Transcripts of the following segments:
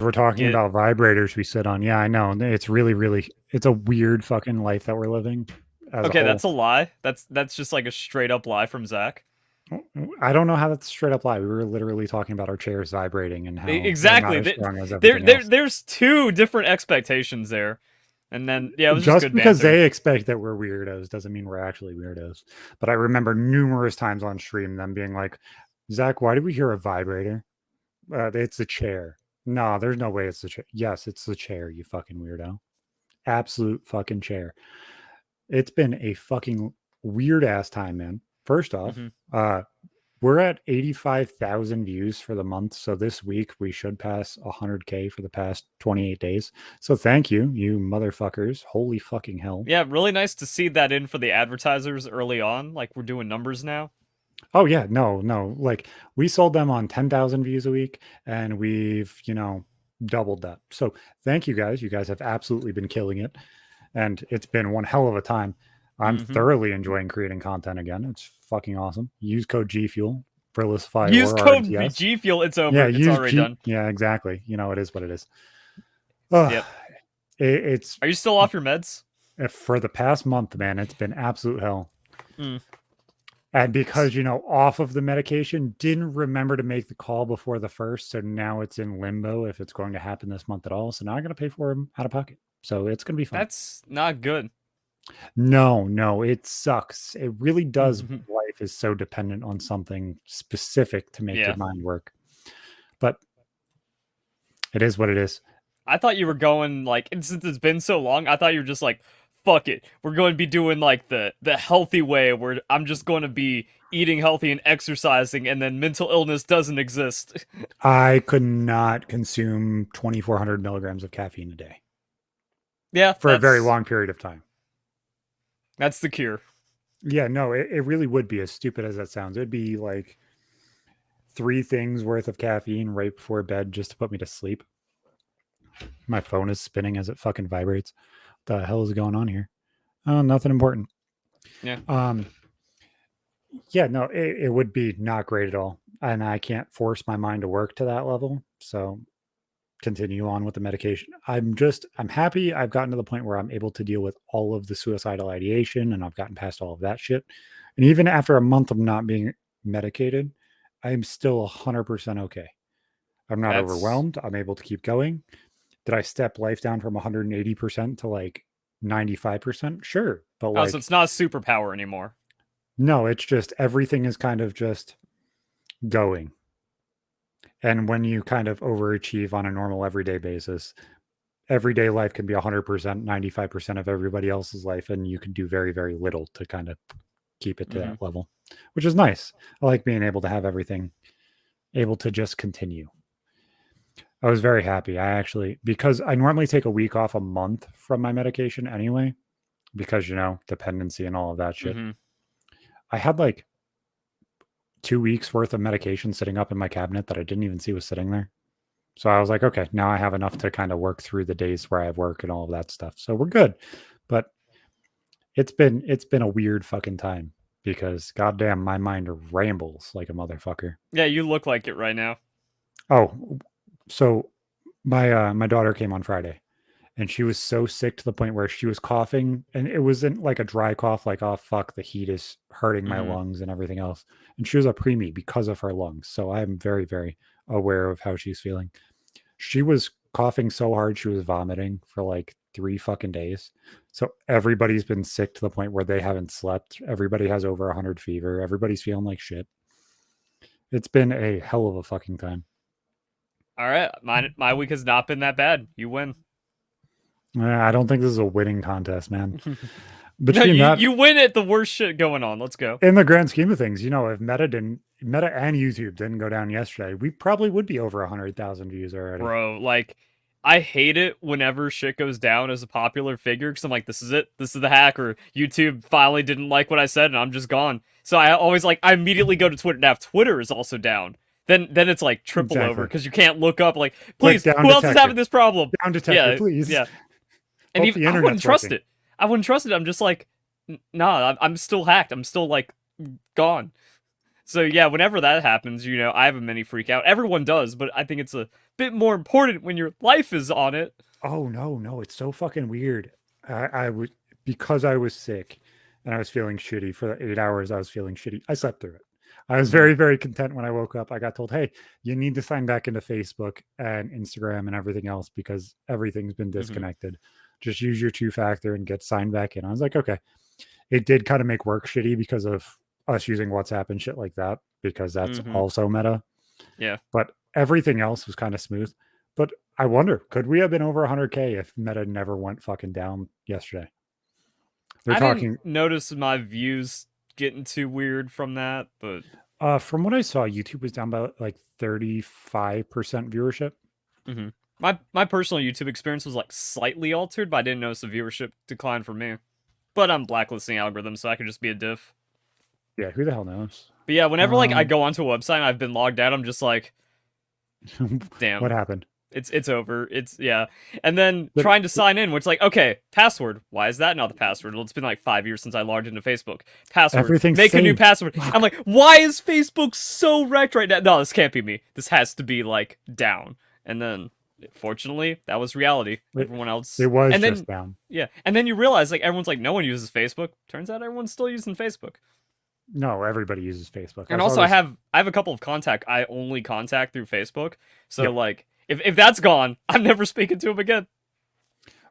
we're talking about vibrators we sit on. Yeah, I know. It's really, it's a weird fucking life that we're living as a Okay, whole. that's a lie. That's just like a straight up lie from Zach. I don't know how that's straight up lie. We were literally talking about our chairs vibrating and how they're not Exactly. as strong as everything else. There's two different expectations there. And then yeah, it was just Just good because banter. they expect that we're weirdos doesn't mean we're actually weirdos. But I remember numerous times on stream them being like, Zach, why did we hear a vibrator? It's the chair. No, there's no way it's the chair. Yes, it's the chair, you fucking weirdo. Absolute fucking chair. It's been a fucking weird ass time, man. First off, Hmm. we're at 85,000 views for the month. So this week we should pass 100K for the past 28 days. So thank you, you motherfuckers. Holy fucking hell. Yeah, really nice to see that in for the advertisers early on. Like we're doing numbers now. Oh, yeah. No, no. Like we sold them on 10,000 views a week and we've, doubled that. So thank you guys. You guys have absolutely been killing it. And it's been one hell of a time. I'm Hmm. thoroughly enjoying creating content again. It's fucking awesome. Use code Gfuel, Verlisify, Use or code RMTS. Gfuel. It's Yeah, over. It's use already G. done. Yeah, exactly. It is what it is. Ugh, Yep. it's Are you still off your meds? for the past month, man. It's been absolute hell. Mm. And because, off of the medication, didn't remember to make the call before the first. So now it's in limbo if it's going to happen this month at all. So now I got to pay for them out of pocket. So it's going to be fun. That's not good. No, no, it sucks. It really does. Mhm. Life is so dependent on something specific to make your Yeah. mind work. But it is what it is. I thought you were going like, and since it's been so long, I thought you were just like, fuck it. We're going to be doing like the healthy way where I'm just going to be eating healthy and exercising and then mental illness doesn't exist. I could not consume 2,400 milligrams of caffeine a day Yeah, for a very long period of time. that's the cure. Yeah, no, it really would be, as stupid as that sounds. It'd be like 3 things worth of caffeine right before bed just to put me to sleep. My phone is spinning as it fucking vibrates. What the hell is going on here? Oh, nothing important. Yeah. Yeah, no, it would be not great at all. And I can't force my mind to work to that level. So continue on with the medication. I'm happy I've gotten to the point where I'm able to deal with all of the suicidal ideation and I've gotten past all of that shit. And even after a month of not being medicated, I'm still 100% okay. I'm not That's overwhelmed. I'm able to keep going. Did I step life down from 180% to like 95%? Sure. But oh, so like, it's not a superpower anymore. no, it's just everything is kind of just going. And when you kind of overachieve on a normal everyday basis, everyday life can be 100%, 95% of everybody else's life. And you can do very, very little to kind of keep it to Hmm. that level, which is nice. I like being able to have everything able to just continue. I was very happy. Because I normally take a week off a month from my medication anyway, because, dependency and all of that shit. Hmm. I had like 2 weeks worth of medication sitting up in my cabinet that I didn't even see was sitting there. So I was like, okay, now I have enough to kind of work through the days where I have work and all of that stuff. So we're good. But it's been a weird fucking time because goddamn my mind rambles like a motherfucker. Yeah, you look like it right now. Oh, so my daughter came on Friday and she was so sick to the point where she was coughing and it wasn't like a dry cough like, oh fuck, the heat is hurting my Hmm. lungs and everything else. And she was a preemie because of her lungs. So I'm very, very aware of how she's feeling. She was coughing so hard she was vomiting for like 3 fucking days. So everybody's been sick to the point where they haven't slept. Everybody has over 100 fever. Everybody's feeling like shit. It's been a hell of a fucking time. All right, my week has not been that bad. You win. I don't think this is a winning contest, man. No, Between you that, you win at the worst shit going on. Let's go. in the grand scheme of things, if Meta and YouTube didn't go down yesterday, we probably would be over 100,000 views already. Bro, like I hate it whenever shit goes down as a popular figure because I'm like, this is it, this is the hack, or YouTube finally didn't like what I said and I'm just gone. So I always I immediately go to Twitter. Now if Twitter is also down, then it's like triple over Exactly. because you can't look up like, Click please, down who else is having detector. this problem? Down detector, Yeah, please. yeah. And Hope even the I wouldn't internet's trust working. it. I wouldn't trust it. I'm just like, nah, I'm still hacked. I'm still like gone. So yeah, whenever that happens, I have a mini freak out. Everyone does, but I think it's a bit more important when your life is on it. Oh no, no, it's so fucking weird. I was because I was sick and I was feeling shitty for the 8 hours I was feeling shitty. I slept through it. I was Mhm. very, very content when I woke up. I got told, hey, you need to sign back into Facebook and Instagram and everything else because everything's been Mhm. disconnected. Just use your two factor and get signed back in. I was like, okay. It did kind of make work shitty because of us using WhatsApp and shit like that, because that's Mhm. also meta. Yeah. But everything else was kind of smooth. But I wonder, could we have been over 100K if Meta never went fucking down yesterday? They're I didn't talking, notice my views getting too weird from that, but from what I saw, YouTube was down by like 35% viewership. mhm. My personal YouTube experience was like slightly altered, but I didn't notice the viewership decline for me. But I'm blacklisting algorithms, so I could just be a diff. Yeah, who the hell knows? But yeah, whenever like I Um, go onto a website and I've been logged out, I'm just like, what damn, happened? it's over. It's yeah. And then But trying to sign in, which like, okay, password. Why is that not the password? Well, it's been like 5 years since I logged into Facebook. Password. everything's Make a new saved. password. I'm Fuck. like, why is Facebook so wrecked right now? No, this can't be me. This has to be like down. And then fortunately, that was reality. It, Everyone it else. was And just then down. yeah. And then you realize like everyone's like, no one uses Facebook. Turns out everyone's still using Facebook. No, everybody uses Facebook. I And saw also I this. have a couple of contact I only contact through Facebook. So Yep. like if that's gone, I'm never speaking to him again.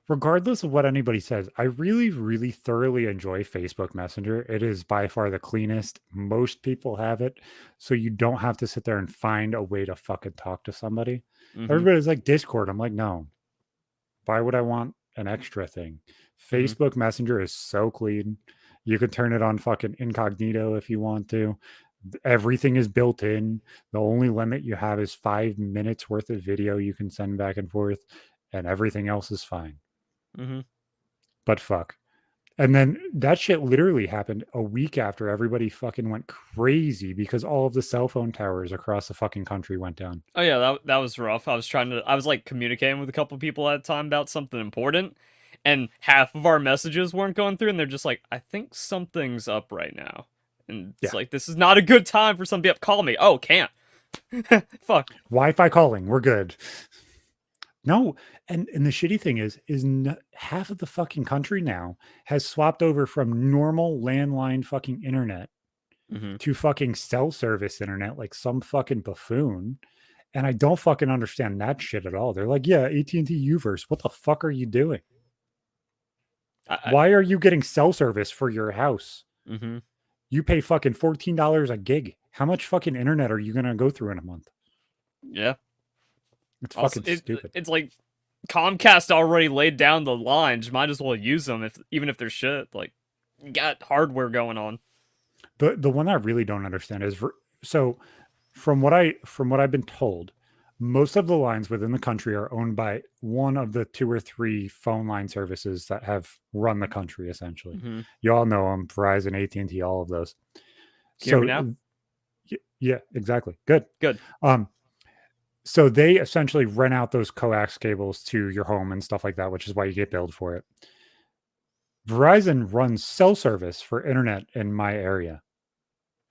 Regardless of what anybody says, I really, really thoroughly enjoy Facebook Messenger. It is by far the cleanest. Most people have it. So you don't have to sit there and find a way to fucking talk to somebody. Mm-hmm. Everybody's like Discord. I'm like, no, why would I want an extra thing? Mm-hmm. Facebook Messenger is so clean. You can turn it on fucking incognito if you want to. Everything is built in. The only limit you have is 5 minutes worth of video you can send back and forth, and everything else is fine. Mm-hmm. But fuck. And then that shit literally happened a week after everybody fucking went crazy because all of the cell phone towers across the fucking country went down. Oh yeah, that was rough. I was like communicating with a couple people at a time about something important, and half of our messages weren't going through, and they're just like, I think something's up right now. And it's Yeah. like this is not a good time for somebody to call me. Oh, can't. Fuck. Wi-Fi calling, we're good. No, and the shitty thing is half of the fucking country now has swapped over from normal landline fucking internet Mm-hmm. to fucking cell service internet like some fucking buffoon. And I don't fucking understand that shit at all. They're like, yeah, AT&T Uverse. What the fuck are you doing? I Why are you getting cell service for your house? mm-hmm. You pay fucking $14 a gig. How much fucking internet are you gonna go through in a month? Yeah. It's Also, fucking stupid. it's like Comcast already laid down the lines. Might as well use them if even if they're shit. Like, you got hardware going on. The one I really don't understand is so from what I've been told, most of the lines within the country are owned by one of the two or three phone line services that have run the country essentially. Mm-hmm. You all know them, Verizon, AT&T, all of those. Can you hear me So now? yeah, exactly. Good. Good. Um so they essentially rent out those coax cables to your home and stuff like that, which is why you get billed for it. Verizon runs cell service for internet in my area,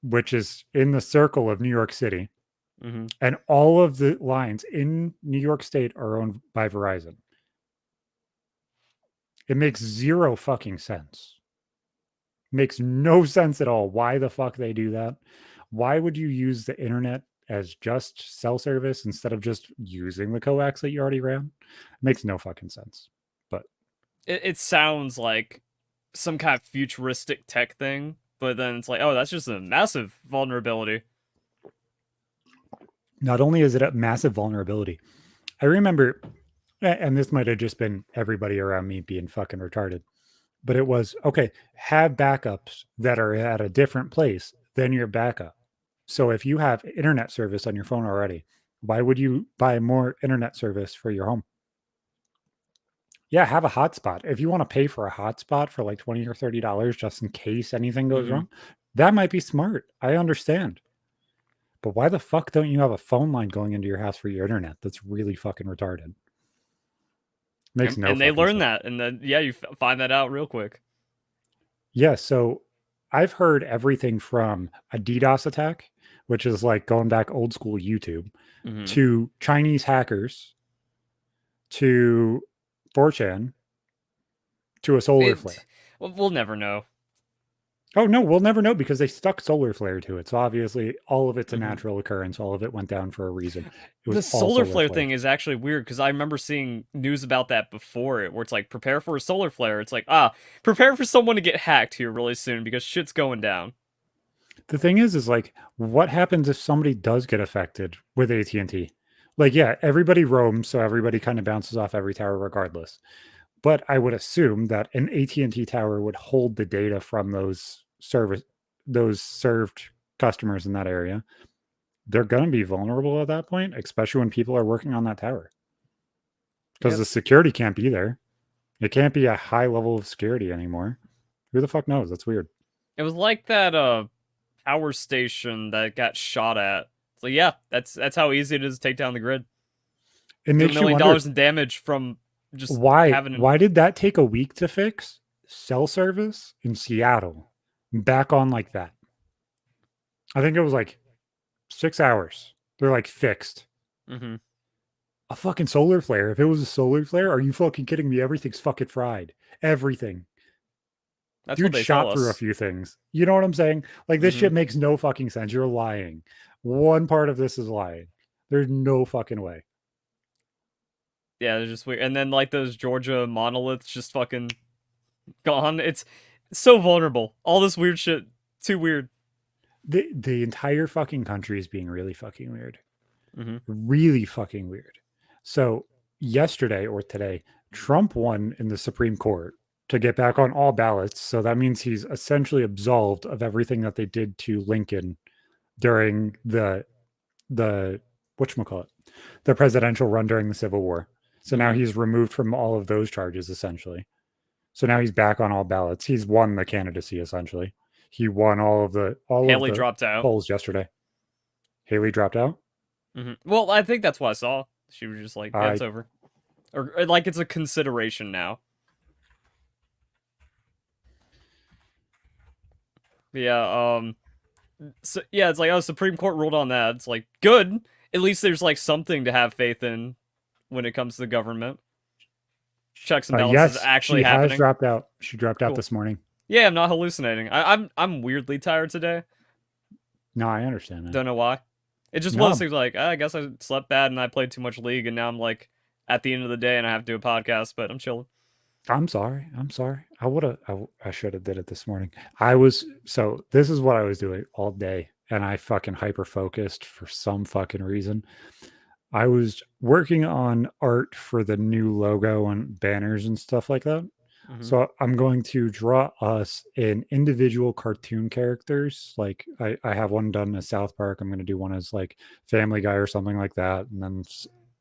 which is in the circle of New York City. Mm-hmm. And all of the lines in New York State are owned by Verizon. It makes zero fucking sense. Makes no sense at all. Why the fuck they do that? Why would you use the internet as just cell service instead of just using the coax that you already ran? Makes no fucking sense. But It sounds like some kind of futuristic tech thing, but then it's like, oh, that's just a massive vulnerability. not only is it a massive vulnerability, I remember, and this might have just been everybody around me being fucking retarded, but it was okay, have backups that are at a different place than your backup. So if you have internet service on your phone already, why would you buy more internet service for your home? Yeah, have a hotspot. If you want to pay for a hotspot for like 20 or $30 just in case anything goes Mm-hmm. wrong, that might be smart. I understand. But why the fuck don't you have a phone line going into your house for your internet? That's really fucking retarded. Makes no And they fucking learn sense. that, and then yeah, you find that out real quick. Yeah, so I've heard everything from a DDoS attack which is like going back old school YouTube, Mm-hmm. to Chinese hackers, to 4chan, to a solar It, flare. we'll never know. Oh no, we'll never know because they stuck solar flare to it. So obviously, all of it's a Mm-hmm. natural occurrence. All of it went down for a reason. It was The all solar solar flare flare. thing is actually weird because I remember seeing news about that before it, where it's like prepare for a solar flare. It's like prepare for someone to get hacked here really soon because shit's going down. The thing is like, what happens if somebody does get affected with AT&T? Like, yeah, everybody roams, so everybody kind of bounces off every tower regardless. But I would assume that an AT&T tower would hold the data from those served customers in that area. They're going to be vulnerable at that point, especially when people are working on that tower. Because Yep. the security can't be there. It can't be a high level of security anymore. Who the fuck knows? That's weird. It was like that power station that got shot at. So yeah, that's how easy it is to take down the grid. It Do a makes you million wonder dollars in damage from just why having an why did that take a week to fix? Cell service in Seattle back on like that. I think it was like 6 hours. They're like fixed. mm-hmm. A fucking solar flare. If it was a solar flare, are you fucking kidding me? Everything's fucking fried. Everything. That's what Dude they tell shot through a us. few things. You know what I'm saying? Like this Mm-hmm. shit makes no fucking sense. You're lying. One part of this is lying. There's no fucking way. Yeah, they're just weird. And then like those Georgia monoliths just fucking gone. It's so vulnerable. All this weird shit. Too weird. The entire fucking country is being really fucking weird. Mm-hmm. Really fucking weird. So yesterday or today, Trump won in the Supreme Court to get back on all ballots. So that means he's essentially absolved of everything that they did to Lincoln during the whatchamacallit, the presidential run during the Civil War. So now Mm-hmm. he's removed from all of those charges essentially. So now he's back on all ballots. He's won the candidacy essentially. He won all of the Haley dropped out. polls yesterday. Haley dropped out. Mm-hmm. Well, I think that's what I saw. She was just like, yeah, I it's over. Or like it's a consideration now. Yeah, so yeah, it's like oh, Supreme Court ruled on that. It's like good. At least there's like something to have faith in when it comes to the government. Checks and balances yes, actually she has happening. dropped out. She dropped out Cool. this morning. Yeah, I'm not hallucinating. I'm weirdly tired today. No, I understand that. Don't know why. It just one of those No, things like I guess I slept bad and I played too much League and now I'm like at the end of the day and I have to do a podcast, but I'm chilling. I'm sorry. I'm sorry. I should have did it this morning. So this is what I was doing all day and I fucking hyper focused for some fucking reason. I was working on art for the new logo and banners and stuff like that. Mm-hmm. So I'm going to draw us in individual cartoon characters. Like I have one done as South Park. I'm going to do one as like Family Guy or something like that. And then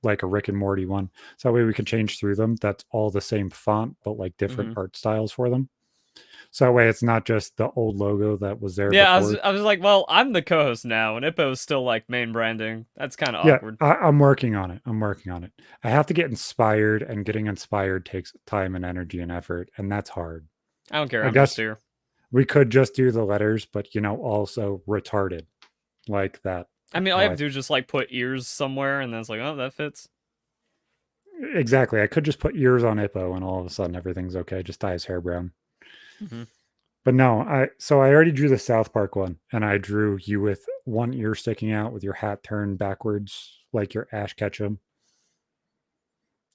like a Rick and Morty one. So that way we can change through them. That's all the same font, but like different Mm-hmm. art styles for them. So that way it's not just the old logo that was there Yeah, before. I was like, well, I'm the co-host now, and Ippo's still like main branding. That's kind of Yeah, awkward. I'm working on it. I'm working on it. I have to get inspired, and getting inspired takes time and energy and effort, and that's hard. I don't care. I I'm just guess here. we could just do the letters, but also retarded like that. I mean, all you How have to do is just like put ears somewhere, and then it's like, oh, that fits. exactly. I could just put ears on Hippo, and all of a sudden everything's okay. Just dye his hair brown. Mm-hmm. But no, I already drew the South Park one, and I drew you with one ear sticking out with your hat turned backwards, like your Ash Ketchum.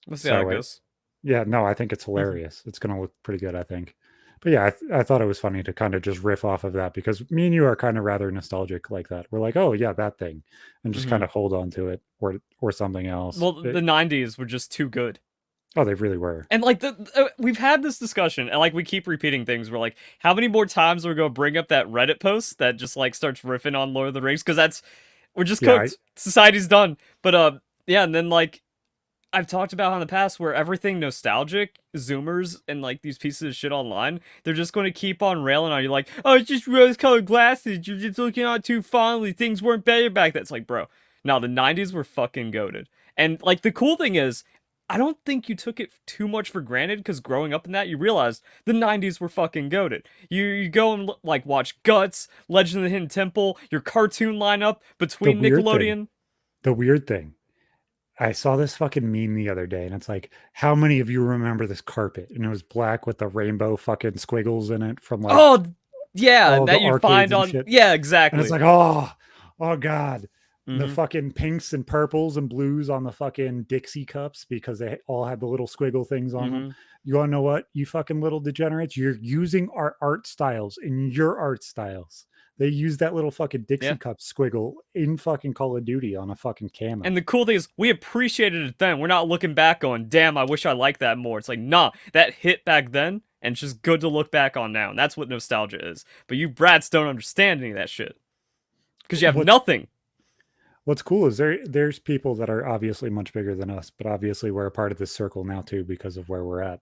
We'll see how it So goes. yeah, no, I think it's hilarious. It's gonna look pretty good, I think. But yeah, I thought it was funny to kind of just riff off of that because me and you are kind of rather nostalgic like that. We're like, oh yeah, that thing, and just Mm-hmm. kind of hold on to it or something else. Well, the '90s were just too good. Oh, they really were. And like we've had this discussion, and like we keep repeating things. We're like, how many more times are we gonna bring up that Reddit post that just like starts riffing on Lord of the Rings? Because we're just Yeah, cooked. Society's done. But yeah, and then like I've talked about in the past where everything nostalgic, Zoomers, and like these pieces of shit online, they're just going to keep on railing on you like, oh, it's just rose-colored glasses. You're just looking at it too fondly. Things weren't better back then. It's like, bro, no, the '90s were fucking goated. And like the cool thing is, I don't think you took it too much for granted because growing up in that, you realized the 90s were fucking goated. You go and like watch Guts, Legend of the Hidden Temple, your cartoon lineup The between weird thing, Nickelodeon. the weird thing, I saw this fucking meme the other day, and it's like, how many of you remember this carpet? And it was black with the rainbow fucking squiggles in it from like Oh, yeah, all the that you'd arcades find and on. shit. Yeah, And it's exactly. like, oh God. The Mm-hmm. fucking pinks and purples and blues on the fucking Dixie cups because they all had the little squiggle things on them. Mm-hmm. You want to know what? You fucking little degenerates. You're using our art styles in your art styles. They use that little fucking Yeah. Dixie cup squiggle in fucking Call of Duty on a fucking camo. And the cool thing is, we appreciated it then. We're not looking back going, damn, I wish I liked that more. It's like, nah, that hit back then, and it's just good to look back on now. And that's what nostalgia is. But you brats don't understand any of that shit. Because you have What's nothing. what's cool is there's people that are obviously much bigger than us, but obviously we're a part of this circle now too because of where we're at.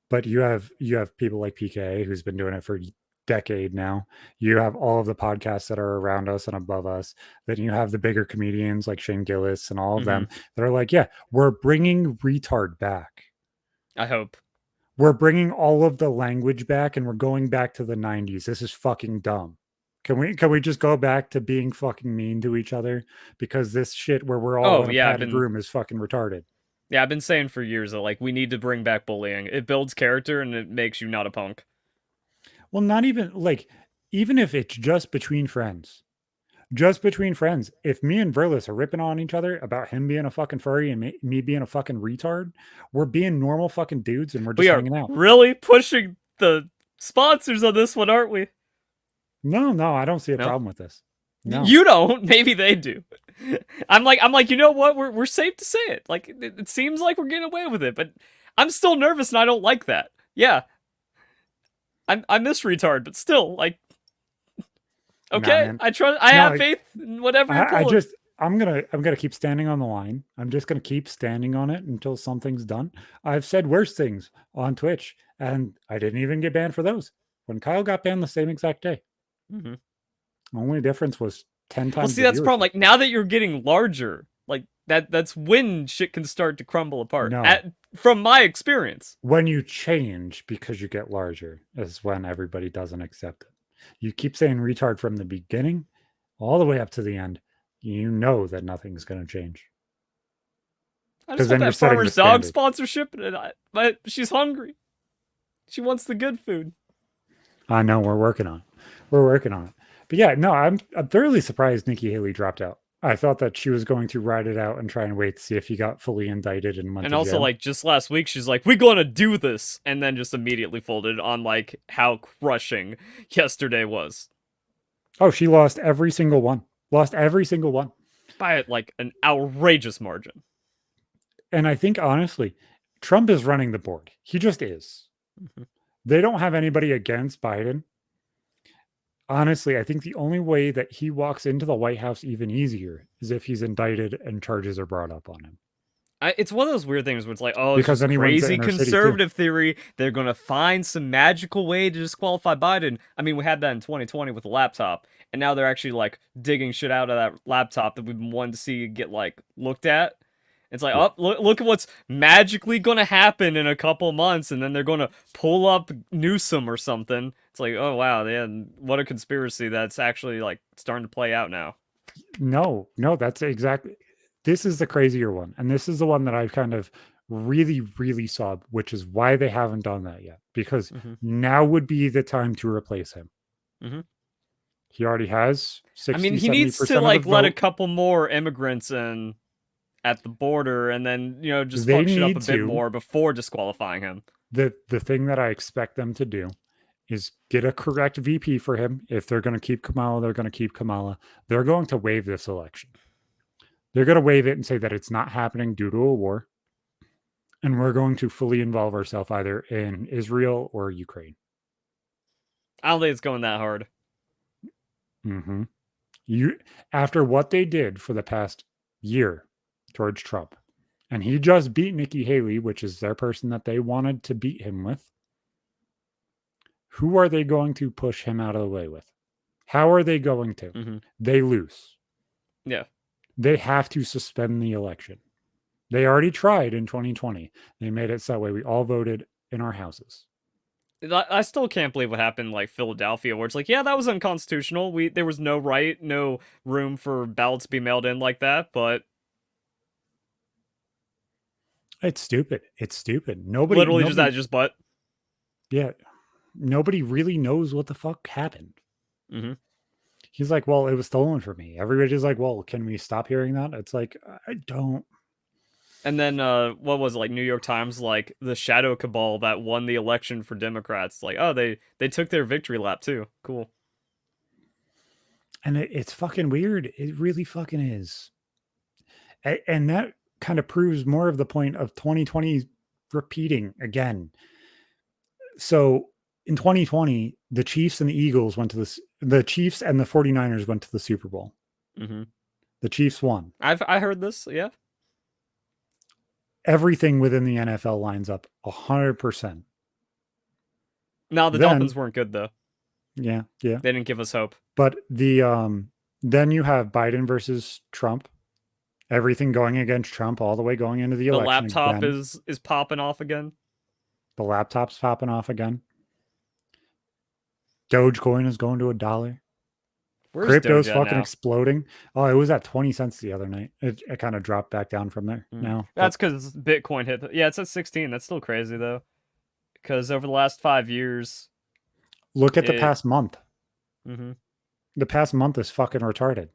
But you have people like PK who's been doing it for decade now. You have all of the podcasts that are around us and above us. Then you have the bigger comedians like Shane Gillis and all of Mm-hmm. them that are like, yeah, we're bringing retard back. I hope. We're bringing all of the language back and we're going back to the 90s. This is fucking dumb. Can we just go back to being fucking mean to each other because this shit where we're all Oh, in a yeah, padded room is fucking retarded. I've been saying for years that, like, we need to bring back bullying. It builds character and it makes you not a punk. Well, not even like even if it's just between friends. Just between friends. If me and Verlis are ripping on each other about him being a fucking furry and me being a fucking retard, we're being normal fucking dudes and we're We just are hanging out. really pushing the sponsors on this one, aren't we? No, I don't see a No? problem with this. No. You don't. Maybe they do. I'm like, you know what? We're safe to say it. Like, it seems like we're getting away with it, but I'm still nervous and I don't like that. Yeah, I miss retard, but still, like, Nah, okay, man. I No, have faith in whatever you're I pulling. just I'm gonna keep standing on the line. I'm just gonna keep standing on it until something's done. I've said worse things on Twitch, and I didn't even get banned for those. When Kyle got banned the same exact day. Mm-hmm. Only difference was 10 Well, times see, the that's the problem. viewership. Like, now that you're getting larger, like that's when shit can start to crumble apart. No. From my experience. When you change because you get larger is when everybody doesn't accept it. You keep saying retard from the beginning all the way up to the end. You know that nothing's going to change I just because want then you're that setting the farmer's dog standard. sponsorship, but she's hungry. She wants the good food. I know we're working on it. We're working on it. But yeah, no, I'm thoroughly surprised Nikki Haley dropped out. I thought that she was going to ride it out and try and wait to see if he got fully indicted and went And to also, jail. like, just last week, she's like, "We're gonna do this," and then just immediately folded on like how crushing yesterday was Oh, she lost every single one. Lost every single one. by like an outrageous margin. And I think honestly, Trump is running the board. He just is. Mhm. They don't have anybody against Biden. Honestly, I think the only way that he walks into the White House even easier is if he's indicted and charges are brought up on him. It's one of those weird things where it's like, oh, it's Because just then he wins the crazy inner city too. conservative theory. They're gonna find some magical way to disqualify Biden. I mean, we had that in 2020 with the laptop, and now they're actually like digging shit out of that laptop that we've been wanting to see get like looked at. It's like, Yeah. oh, look at what's magically gonna happen in a couple months, and then they're gonna pull up Newsom or something. It's like, oh wow, yeah, what a conspiracy that's actually like starting to play out now. No, that's exactly. This is the crazier one. And this is the one that I've kind of really, really saw, which is why they haven't done that yet. Because Mm-hmm. now would be the time to replace him. Mm-hmm. He already has I 60, mean, he needs to 70% of like the let a vote. couple more immigrants in at the border, and then just They fuck shit up a need bit to. more before disqualifying him. The thing that I expect them to do is get a correct VP for him. If they're going to keep Kamala, they're going to keep Kamala. They're going to waive this election. They're going to waive it and say that it's not happening due to a war. And we're going to fully involve ourselves either in Israel or Ukraine. I don't think it's going that hard. Mm-hmm. After what they did for the past year towards Trump, and he just beat Nikki Haley, which is their person that they wanted to beat him with. Who are they going to push him out of the way with? How are they going to? Mm-hmm. They lose. Yeah. They have to suspend the election. They already tried in 2020. They made it so that way we all voted in our houses. I still can't believe what happened, like Philadelphia, where it's like, yeah, that was unconstitutional. There was no right, no room for ballots to be mailed in like that. But It's stupid. It's stupid. literally Nobody, just but. yeah, nobody really knows what the fuck happened. Mm-hmm. He's like, well, it was stolen from me. Everybody's like, well, can we stop hearing that? It's like, I don't. And then what was it, like New York Times, like the shadow cabal that won the election for Democrats, like, oh, they took their victory lap too. Cool. And it's fucking weird. It really fucking is. And that kind of proves more of the point of 2020 repeating again. So in 2020, the Chiefs and the Eagles went to the Chiefs and the 49ers went to the Super Bowl. Mm-hmm. The Chiefs won. I heard this, yeah. Everything within the NFL lines up 100%. No, the Dolphins weren't good though. Yeah. They didn't give us hope. But then you have Biden versus Trump. Everything going against Trump all the way going into the election. The laptop again. is popping off again. The laptop's popping off again. Dogecoin is going to $1. Where's Crypto's Doge fucking now? exploding. Oh, it was at 20 cents the other night. It kind of dropped back down from there now. That's because Bitcoin hit. Yeah, it's at 16. That's still crazy though. Because over the last 5 years, look at the past month. Mm-hmm. The past month is fucking retarded.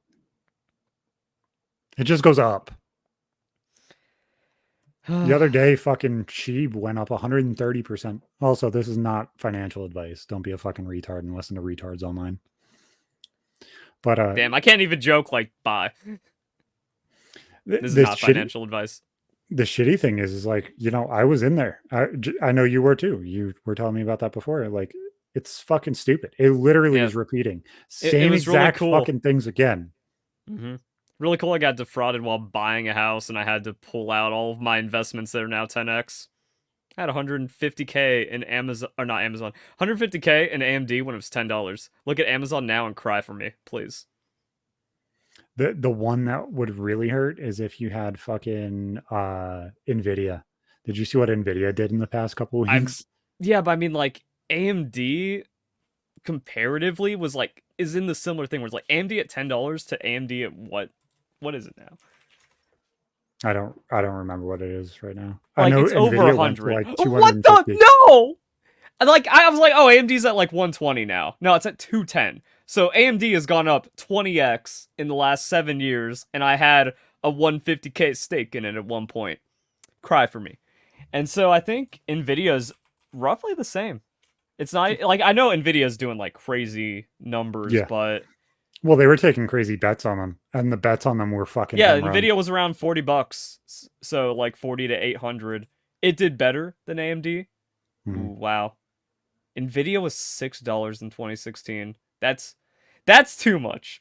It just goes up. The other day, fucking Sheeb went up 130%. Also, this is not financial advice. Don't be a fucking retard and listen to retards online. But damn, I can't even joke like bye. This is not financial advice. The shitty thing is like, you know, I was in there. I know you were too. You were telling me about that before. Like, it's fucking stupid. It literally is repeating same exact really cool. Fucking things again. Mm-hmm. Really cool. I got defrauded while buying a house, and I had to pull out all of my investments that are now 10x. I had 150K in Amazon, or not Amazon, 150K in AMD when it was $10. Look at Amazon now and cry for me, please. The one that would really hurt is if you had fucking Nvidia. Did you see what Nvidia did in the past couple of weeks? Yeah, but I mean, like, AMD comparatively is in the similar thing where it's like AMD at $10 to AMD at what is it now? I don't remember what it is right now. Like, I know it's Nvidia over 100. Like what the no? Like I was like, oh, AMD's at like 120 now. No, it's at 210. So AMD has gone up 20x in the last 7 years, and I had a 150K stake in it at one point. Cry for me. And so I think Nvidia's roughly the same. It's not like I know Nvidia's doing like crazy numbers, but well, they were taking crazy bets on them, and the bets on them were fucking Nvidia was around $40, so like 40 to 800. It did better than AMD. Ooh, wow. Nvidia was $6 in 2016. That's too much.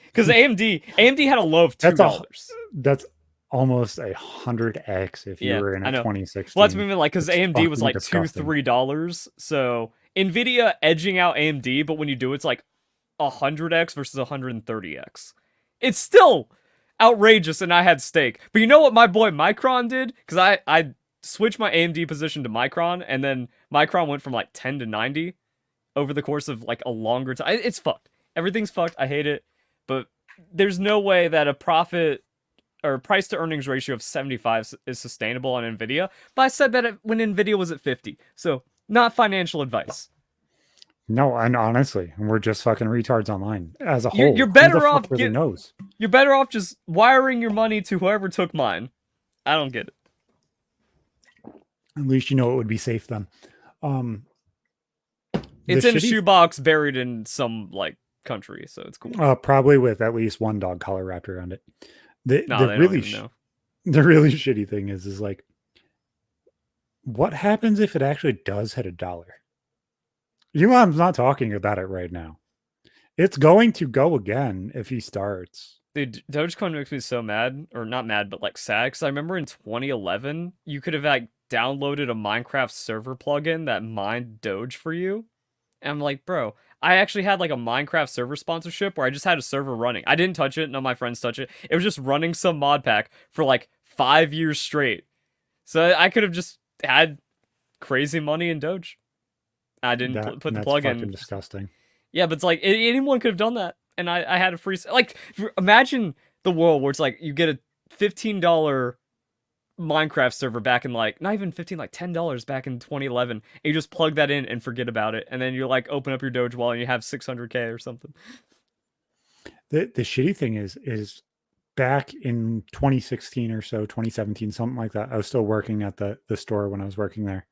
Because AMD had a low of $2. That's almost 100x if you were in a 2016. Well, that's moving like because AMD was like $2-3. So Nvidia edging out AMD, but when you do it's like 100x versus 130x. It's still outrageous, and I had stake. But you know what my boy Micron did? Because I switched my AMD position to Micron, and then Micron went from like 10 to 90 over the course of like a longer time. It's fucked. Everything's fucked. I hate it. But there's no way that a profit or price to earnings ratio of 75 is sustainable on Nvidia. But I said that when Nvidia was at 50. So not financial advice. No, and honestly, we're just fucking retards online as a whole. You're better off. You're better off just wiring your money to whoever took mine. I don't get it. At least you know it would be safe then. It's in a shoebox buried in some like country, so it's cool. Probably with at least one dog collar wrapped around it. The really shitty thing is like, what happens if it actually does hit $1? Elon's not talking about it right now. It's going to go again if he starts. Dude, Dogecoin makes me so mad, or not mad, but like sad. Because I remember in 2011, you could have like downloaded a Minecraft server plugin that mined Doge for you. And I'm like, bro, I actually had like a Minecraft server sponsorship where I just had a server running. I didn't touch it. None of my friends touch it. It was just running some mod pack for like 5 years straight. So I could have just had crazy money in Doge. I didn't put the That's plug fucking in. disgusting. Yeah, but it's like anyone could have done that, and I had a free. Like, imagine the world where it's like you get a $15 Minecraft server back in like not even 15, like $10 back in 2011, and you just plug that in and forget about it, and then you like open up your Doge wallet and you have 600K or something. The shitty thing is back in 2016 or so, 2017, something like that. I was still working at the store when I was working there.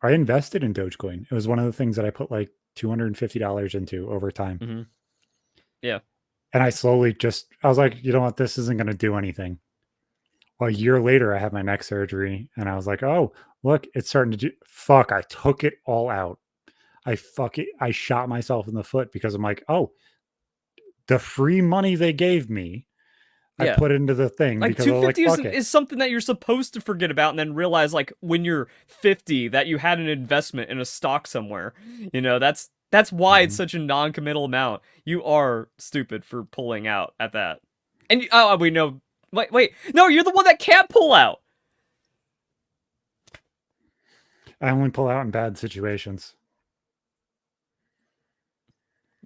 I invested in Dogecoin. It was one of the things that I put like $250 into over time. Mm-hmm. Yeah. And I slowly I was like, you know what, this isn't going to do anything. Well, a year later, I had my neck surgery and I was like, oh, look, it's starting to do. Fuck, I took it all out. I shot myself in the foot because I'm like, oh, the free money they gave me, I Yeah. put into the thing Like because I was like, 250 fuck it. is something that you're supposed to forget about and then realize like when you're 50 that you had an investment in a stock somewhere. You know, that's why it's Mhm. such a non-committal amount. You are stupid for pulling out at that. And we know. Wait, no, you're the one that can't pull out. I only pull out in bad situations.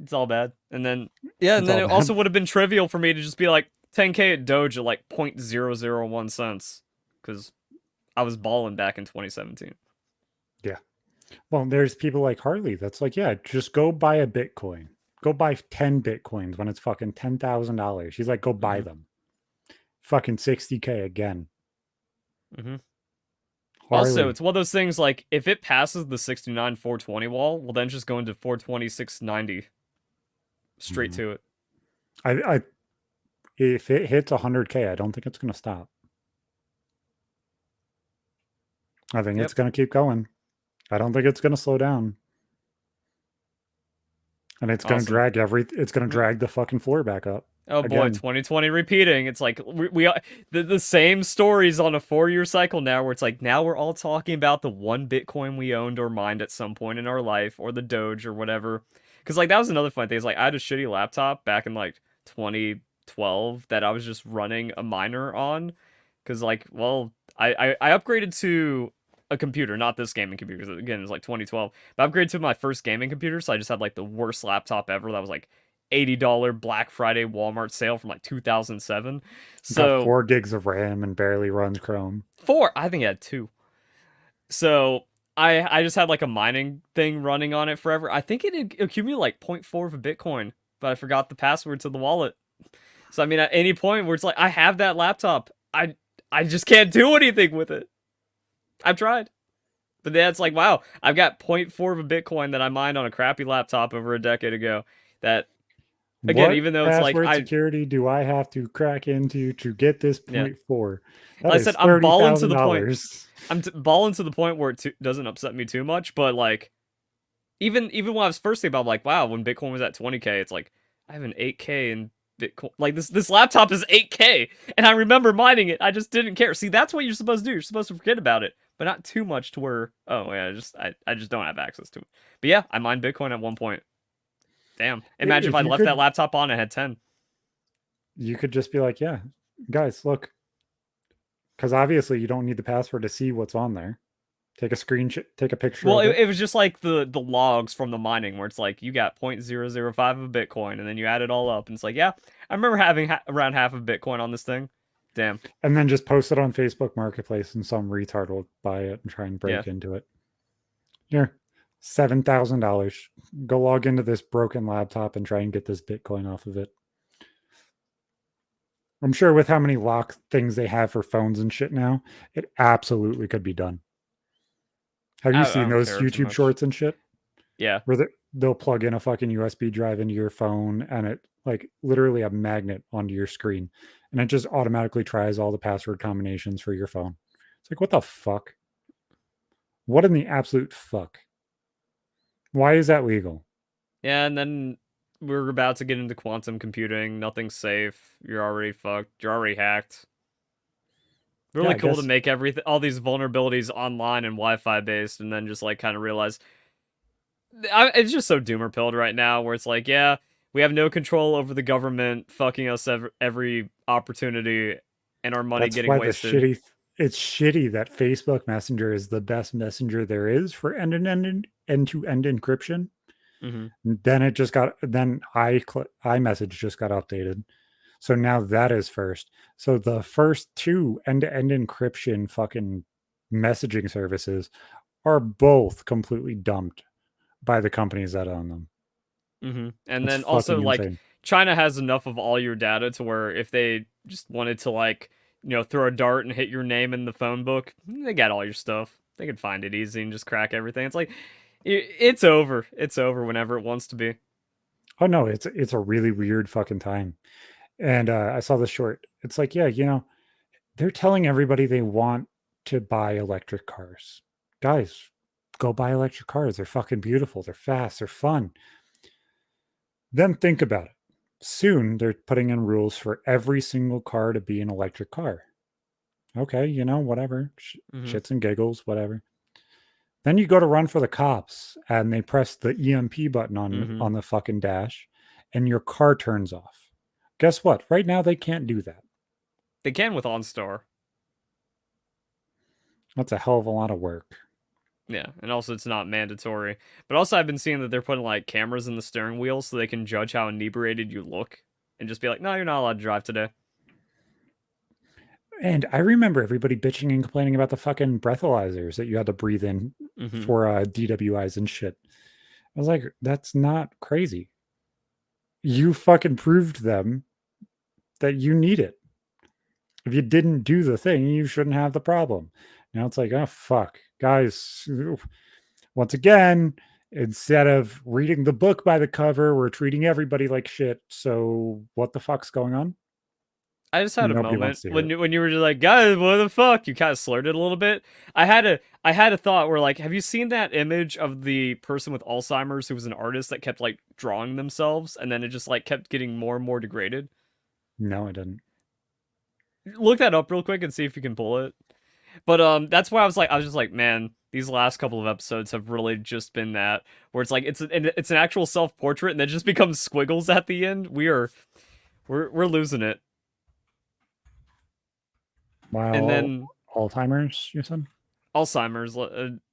It's all bad. And then yeah, and It's then all it bad. also would have been trivial for me to just be like 10K at Doge at like 0.001 cents because I was balling back in 2017. Yeah. Well, there's people like Harley that's like, yeah, just go buy a Bitcoin. Go buy 10 Bitcoins when it's fucking $10,000. She's like, go buy Mm-hmm. them. Fucking 60K again. Mm-hmm. Also, Harley. it's one of those things like if it passes the 69 420 wall, we'll then just go into 426.90 straight Mhm. to it. I if it hits 100K, I don't think it's going to stop. I think Yep. it's going to keep going. I don't think it's going to slow down. And it's going to Awesome. it's going to drag the fucking floor back up Oh boy, again. 2020 repeating. It's like the same stories on a 4-year cycle now where it's like now we're all talking about the one Bitcoin we owned or mined at some point in our life or the Doge or whatever. Cuz like that was another fun thing. It's like I had a shitty laptop back in like 2012 that I was just running a miner on cuz like well, I upgraded to a computer, not this gaming computer because again, it was like 2012. But I upgraded to my first gaming computer, so I just had like the worst laptop ever that was like $80 Black Friday Walmart sale from like 2007. Got So 4 gigs of RAM and barely runs Chrome. I think I had two. So I just had like a mining thing running on it forever. I think it accumulated like zero point 0.4 of a Bitcoin, but I forgot the password to the wallet. So I mean, at any point where it's like I have that laptop, I just can't do anything with it. I've tried. But then it's like, wow, I've got zero point 0.4 of a Bitcoin that I mined on a crappy laptop over a decade ago. That again, What even though it's like password security do I have to crack into to get this yeah. 0.4? That Like I is said, I'm balling to the point. $30,000. Balling to the point where it doesn't upset me too much. But like, even when I was first thinking about like, wow, when Bitcoin was at 20K, it's like I have an 8K in Bitcoin. Like this laptop is 8K, and I remember mining it. I just didn't care. See, that's what you're supposed to do. You're supposed to forget about it, but not too much to where oh yeah, I just don't have access to it. But yeah, I mined Bitcoin at one point. Damn, imagine if If I you left that could, laptop on, I had 10. you could just be like, yeah, guys, look, because obviously you don't need the password to see what's on there. Take a screenshot, take a picture Well, of it. it was just like the logs from the mining where it's like you got 0.005 of Bitcoin and then you add it all up and it's like, yeah, I remember having around half of Bitcoin on this thing. Damn. And then just post it on Facebook Marketplace and some retard will buy it and try and Yeah. break into it. Here, $7,000. Go log into this broken laptop and try and get this Bitcoin off of it. I'm sure with how many lock things they have for phones and shit now, it absolutely could be done. Have you I seen don't those care too YouTube much. shorts and shit? Yeah. Where they'll plug in a fucking USB drive into your phone and it like literally a magnet onto your screen and it just automatically tries all the password combinations for your phone. It's like, what the fuck? What in the absolute fuck? Why is that legal? Yeah, and then we're about to get into quantum computing. Nothing's safe. You're already fucked. You're already hacked. Yeah, Really I cool to guess. make all these vulnerabilities online and Wi-Fi based and then just like kind of realize it's just so doomer pilled right now where it's like, yeah, we have no control over the government fucking us every opportunity. and our money That's getting why wasted. it's shitty that Facebook Messenger is the best messenger there is for end-to-end encryption. Hmm. Then iMessage just got updated. So now that is first. So the first two end-to-end encryption fucking messaging services are both completely dumped by the companies that own them. And It's then also fucking like insane. China has enough of all your data to where if they just wanted to like throw a dart and hit your name in the phone book, they got all your stuff. They could find it easy and just crack everything. It's like it's over. It's over whenever it wants to be. Oh no, it's a really weird fucking time. And I saw this short. It's like, yeah, they're telling everybody they want to buy electric cars. Guys, go buy electric cars. They're fucking beautiful. They're fast. They're fun. Then think about it. Soon they're putting in rules for every single car to be an electric car. Okay, whatever. Hmm. Shits and giggles, whatever. Then you go to run for the cops and they press the EMP button Hmm. on the fucking dash and your car turns off. Guess what? Right now they can't do that. They can with OnStar. That's a hell of a lot of work. Yeah, and also it's not mandatory. But also I've been seeing that they're putting like cameras in the steering wheel so they can judge how inebriated you look and just be like, "No, you're not allowed to drive today." And I remember everybody bitching and complaining about the fucking breathalyzers that you had to breathe in Hmm. for DWIs and shit. I was like, that's not crazy. You fucking proved them that you need it. If you didn't do the thing, you shouldn't have the problem. Now it's like, oh, fuck. Guys, once again, instead of reading the book by the cover, we're treating everybody like shit. So what the fuck's going on? I just had a Nobody moment wants to hear when it. you were just like, "Guys, what the fuck?" You kind of slurred it a little bit. I had a thought where like, have you seen that image of the person with Alzheimer's who was an artist that kept like drawing themselves and then it just like kept getting more and more degraded? No, I didn't. Look that up real quick and see if you can pull it. But that's why I was just like, man, these last couple of episodes have really just been that where it's like it's an actual self portrait and then just becomes squiggles at the end. We're losing it. And While then Alzheimer's, you said? Alzheimer's,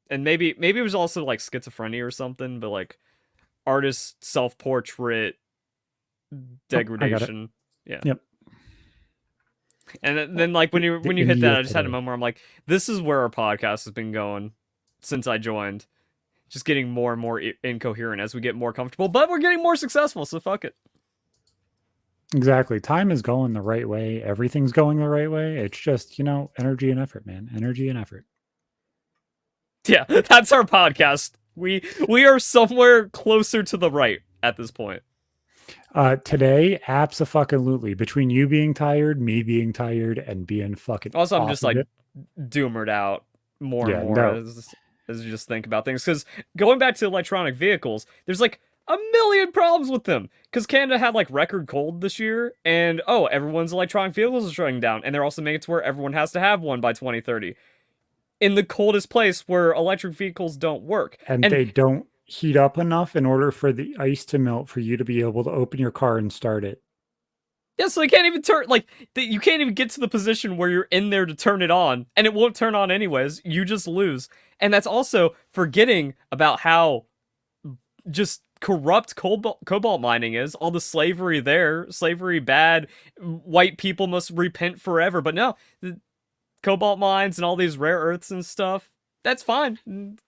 and maybe it was also like schizophrenia or something, but like artist self portrait Oh, I got it. degradation. Yeah. Yep. And then like The when you hit indie that, of I just had a today. moment where I'm like, this is where our podcast has been going since I joined. Just getting more and more incoherent as we get more comfortable, but we're getting more successful, so fuck it. Exactly. Time is going the right way. Everything's going the right way. It's just, energy and effort, man. Energy and effort. Yeah, that's our podcast. We are somewhere closer to the right at this point. Today, absolutely. Between you being tired, me being tired, and being fucking Also, I'm off just of like it. doomered out more and Yeah, more no. as you just think about things. Because going back to electronic vehicles, there's like a million problems with them. Because Canada had like record cold this year, and oh, everyone's electronic vehicles are shutting down, and they're also making it to where everyone has to have one by 2030 in the coldest place where electric vehicles don't work. And And they don't heat up enough in order for the ice to melt for you to be able to open your car and start it. yeah, so they can't even turn you can't even get to the position where you're in there to turn it on, and it won't turn on anyways. You just lose, and that's also forgetting about how just corrupt cobalt mining is. All the slavery there, slavery bad. White people must repent forever, but no, the cobalt mines and all these rare earths and stuff. That's fine.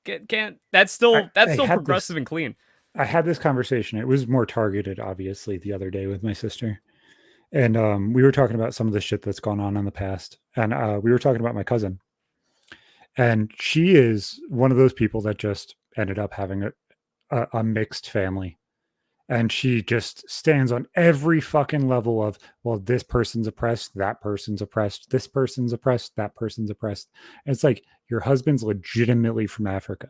Can't. That's I still had this progressive and clean. I had this conversation. It was more targeted, obviously, the other day with my sister. And we were talking about some of the shit that's gone on in the past. And we were talking about my cousin. And she is one of those people that just ended up having a mixed family. And she just stands on every fucking level of, well, this person's oppressed, that person's oppressed, this person's oppressed, that person's oppressed. And it's like, your husband's legitimately from Africa.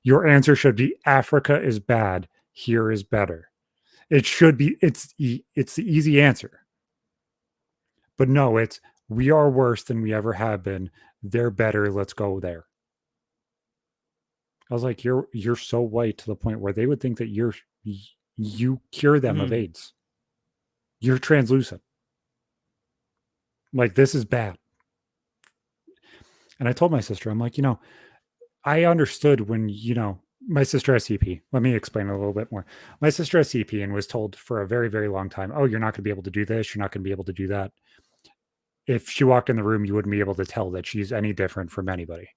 Your answer should be Africa is bad, here is better. It should be, it's the easy answer. But no, it's we are worse than we ever have been. They're better, let's go there. I was like, you're so white to the point where they would think that you cure them of Mm-hmm. AIDS. You're translucent. Like, this is bad. And I told my sister, I'm like, I understood when, my sister has CP. Let me explain a little bit more. My sister has CP and was told for a very, very long time, oh, you're not going to be able to do this. You're not going to be able to do that. If she walked in the room, you wouldn't be able to tell that she's any different from anybody.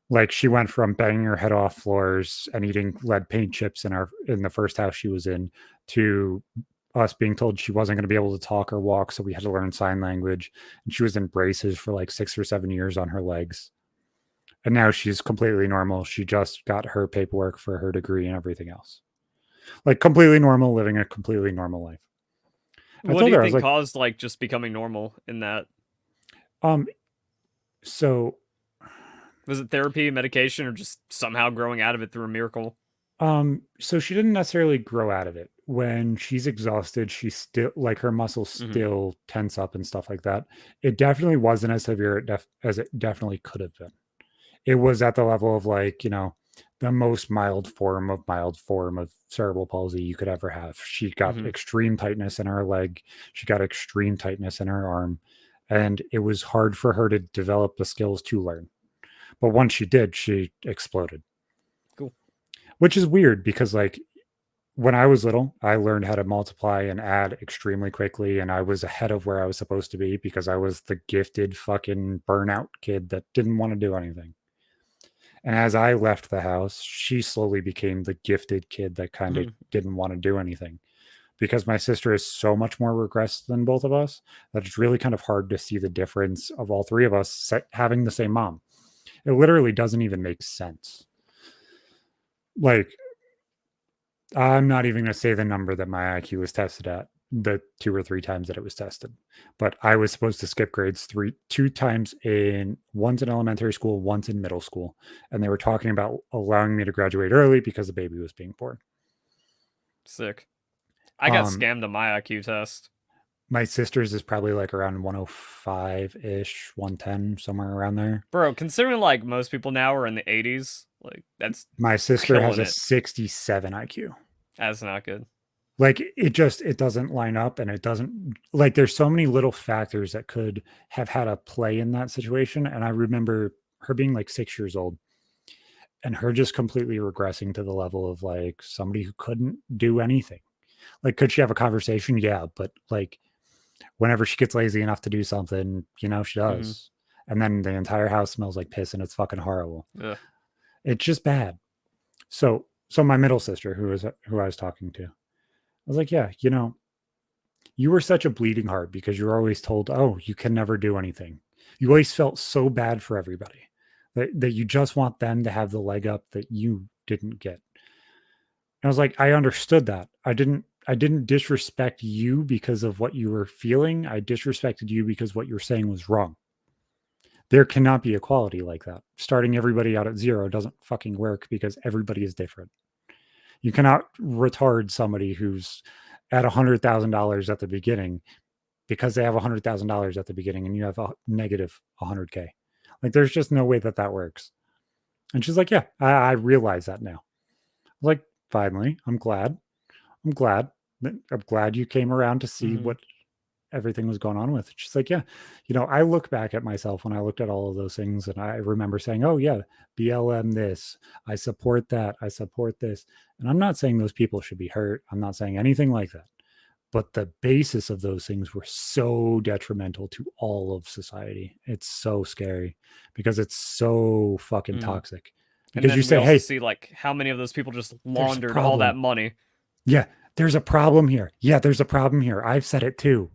Like, she went from banging her head off floors and eating lead paint chips in the first house she was in, to us being told she wasn't going to be able to talk or walk, so we had to learn sign language. And she was in braces for like 6 or 7 years on her legs. And now she's completely normal. She just got her paperwork for her degree and everything else. Like, completely normal, living a completely normal life. I What do told you her, I was think like, caused like just becoming normal in that? um, so Was it therapy, medication, or just somehow growing out of it through a miracle? so she didn't necessarily grow out of it. When she's exhausted, she still, like, her muscles Hmm. still tense up and stuff like that. It definitely wasn't as severe as it definitely could have been. It was at the level of, like, the most mild form of cerebral palsy you could ever have. She got Hmm. extreme tightness in her leg. She got extreme tightness in her arm. And it was hard for her to develop the skills to learn. But once she did, she exploded. Cool. Which is weird because, like, when I was little, I learned how to multiply and add extremely quickly, and I was ahead of where I was supposed to be because I was the gifted fucking burnout kid that didn't want to do anything. And as I left the house, she slowly became the gifted kid that kind of Hmm. didn't want to do anything. Because my sister is so much more regressed than both of us that it's really kind of hard to see the difference of all three of us having the same mom. It literally doesn't even make sense. Like, I'm not even going to say the number that my IQ was tested at, the 2 or 3 times that it was tested. But I was supposed to skip grades 2 times, once in elementary school, once in middle school. And they were talking about allowing me to graduate early because the baby was being born. Sick. I got Um, scammed on my IQ test. my sister's is probably like around 105 ish, 110, somewhere around there. Bro, considering like most people now are in the 80s, like that's My sister has killing a it. 67 IQ. That's not good. Like, it doesn't line up, and it doesn't, like, there's so many little factors that could have had a play in that situation. And I remember her being like 6 years old and her just completely regressing to the level of, like, somebody who couldn't do anything. Like, could she have a conversation? Yeah, but, like, whenever she gets lazy enough to do something, she Hmm. does. And then the entire house smells like piss and it's fucking horrible. Ugh. It's just bad. So my middle sister, who I was talking to, I was like, yeah, you were such a bleeding heart because you were always told, oh, you can never do anything. You always felt so bad for everybody that you just want them to have the leg up that you didn't get. And I was like, I understood that. I didn't disrespect you because of what you were feeling. I disrespected you because what you were saying was wrong. There cannot be equality like that. Starting everybody out at zero doesn't fucking work because everybody is different. You cannot retard somebody who's at $100,000 at the beginning because they have $100,000 at the beginning and you have a negative 100K. Like, there's just no way that that works. And she's like, yeah, I realize that now. Like, finally, I'm glad. I'm glad you came around to see Hmm. what everything was going on with. She's like, yeah, I look back at myself when I looked at all of those things and I remember saying, oh, yeah, BLM this, I support that, I support this. And I'm not saying those people should be hurt. I'm not saying anything like that. But the basis of those things were so detrimental to all of society. It's so scary because it's so fucking Hmm. toxic. And Because you then we say, also hey, see like how many of those people just there's a laundered all that problem. money. Yeah, there's a problem here. Yeah, there's a problem here. I've said it too.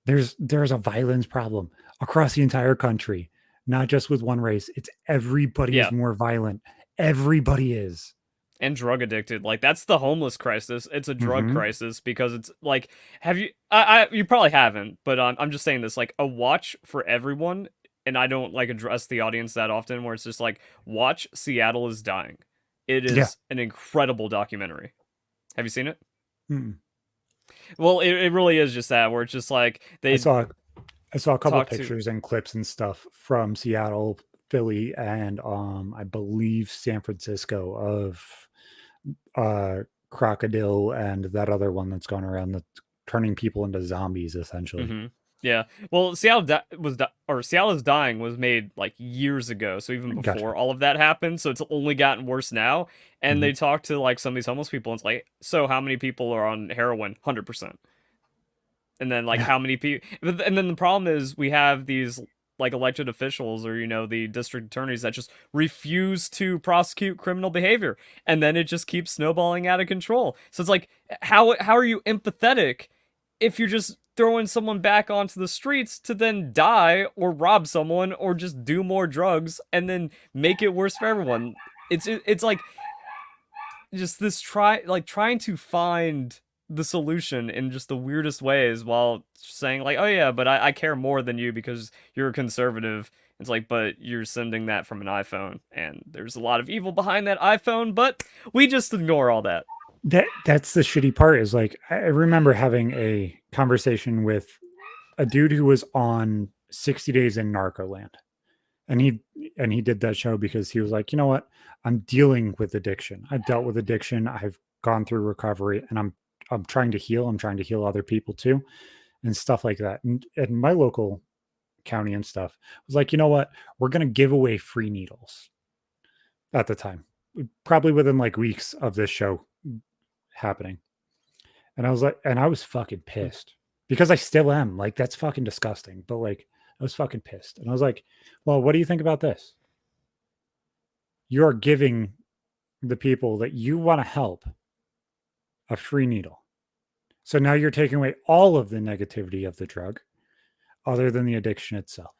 There's a violence problem across the entire country, not just with one race. It's everybody is Yeah. more violent. Everybody is. And drug addicted. Like that's the homeless crisis. It's a drug Mm-hmm. crisis because it's like, have you? You probably haven't, but I'm just saying this. Like a watch for everyone, and I don't like address the audience that often. Where it's just like, watch Seattle is dying. It Yeah. is an incredible documentary. Have you seen it? Mm. Well, it really is just that where it's just like I they saw I saw a couple talk to. pictures and clips and stuff from Seattle, Philly, and I believe San Francisco of uh Crocodile and that other one that's going around that's turning people into zombies essentially. Mhm. Yeah. Well, Seattle is Dying was made like years ago, so even Gotcha. before all of that happened, so it's only gotten worse now. And Mhm. they talk to like some of these homeless people, and it's like, so how many people are on heroin? 100%. And then like Yeah. how many people? And then the problem is we have these like elected officials or the district attorneys that just refuse to prosecute criminal behavior, and then it just keeps snowballing out of control. So it's like, how are you empathetic if you're just throwing someone back onto the streets to then die or rob someone or just do more drugs and then make it worse for everyone? It's like just this trying to find the solution in just the weirdest ways while saying like, oh yeah, but I care more than you because you're a conservative. It's like, but you're sending that from an iPhone, and there's a lot of evil behind that iPhone, but we just ignore all that. That's the shitty part is like I remember having a conversation with a dude who was on 60 Days in Narcoland. And he did that show because he was like, you know what? I'm dealing with addiction. I've dealt with addiction. I've gone through recovery and I'm trying to heal. I'm trying to heal other people too and stuff like that. And my local county and stuff was like, you know what? We're gonna give away free needles at the time. Probably within like weeks of this show happening. And I was like, and I was fucking pissed because I still am. Like, that's fucking disgusting. But like, I was fucking pissed. And I was like, well, what do you think about this? You're giving the people that you want to help a free needle. So now you're taking away all of the negativity of the drug, other than the addiction itself.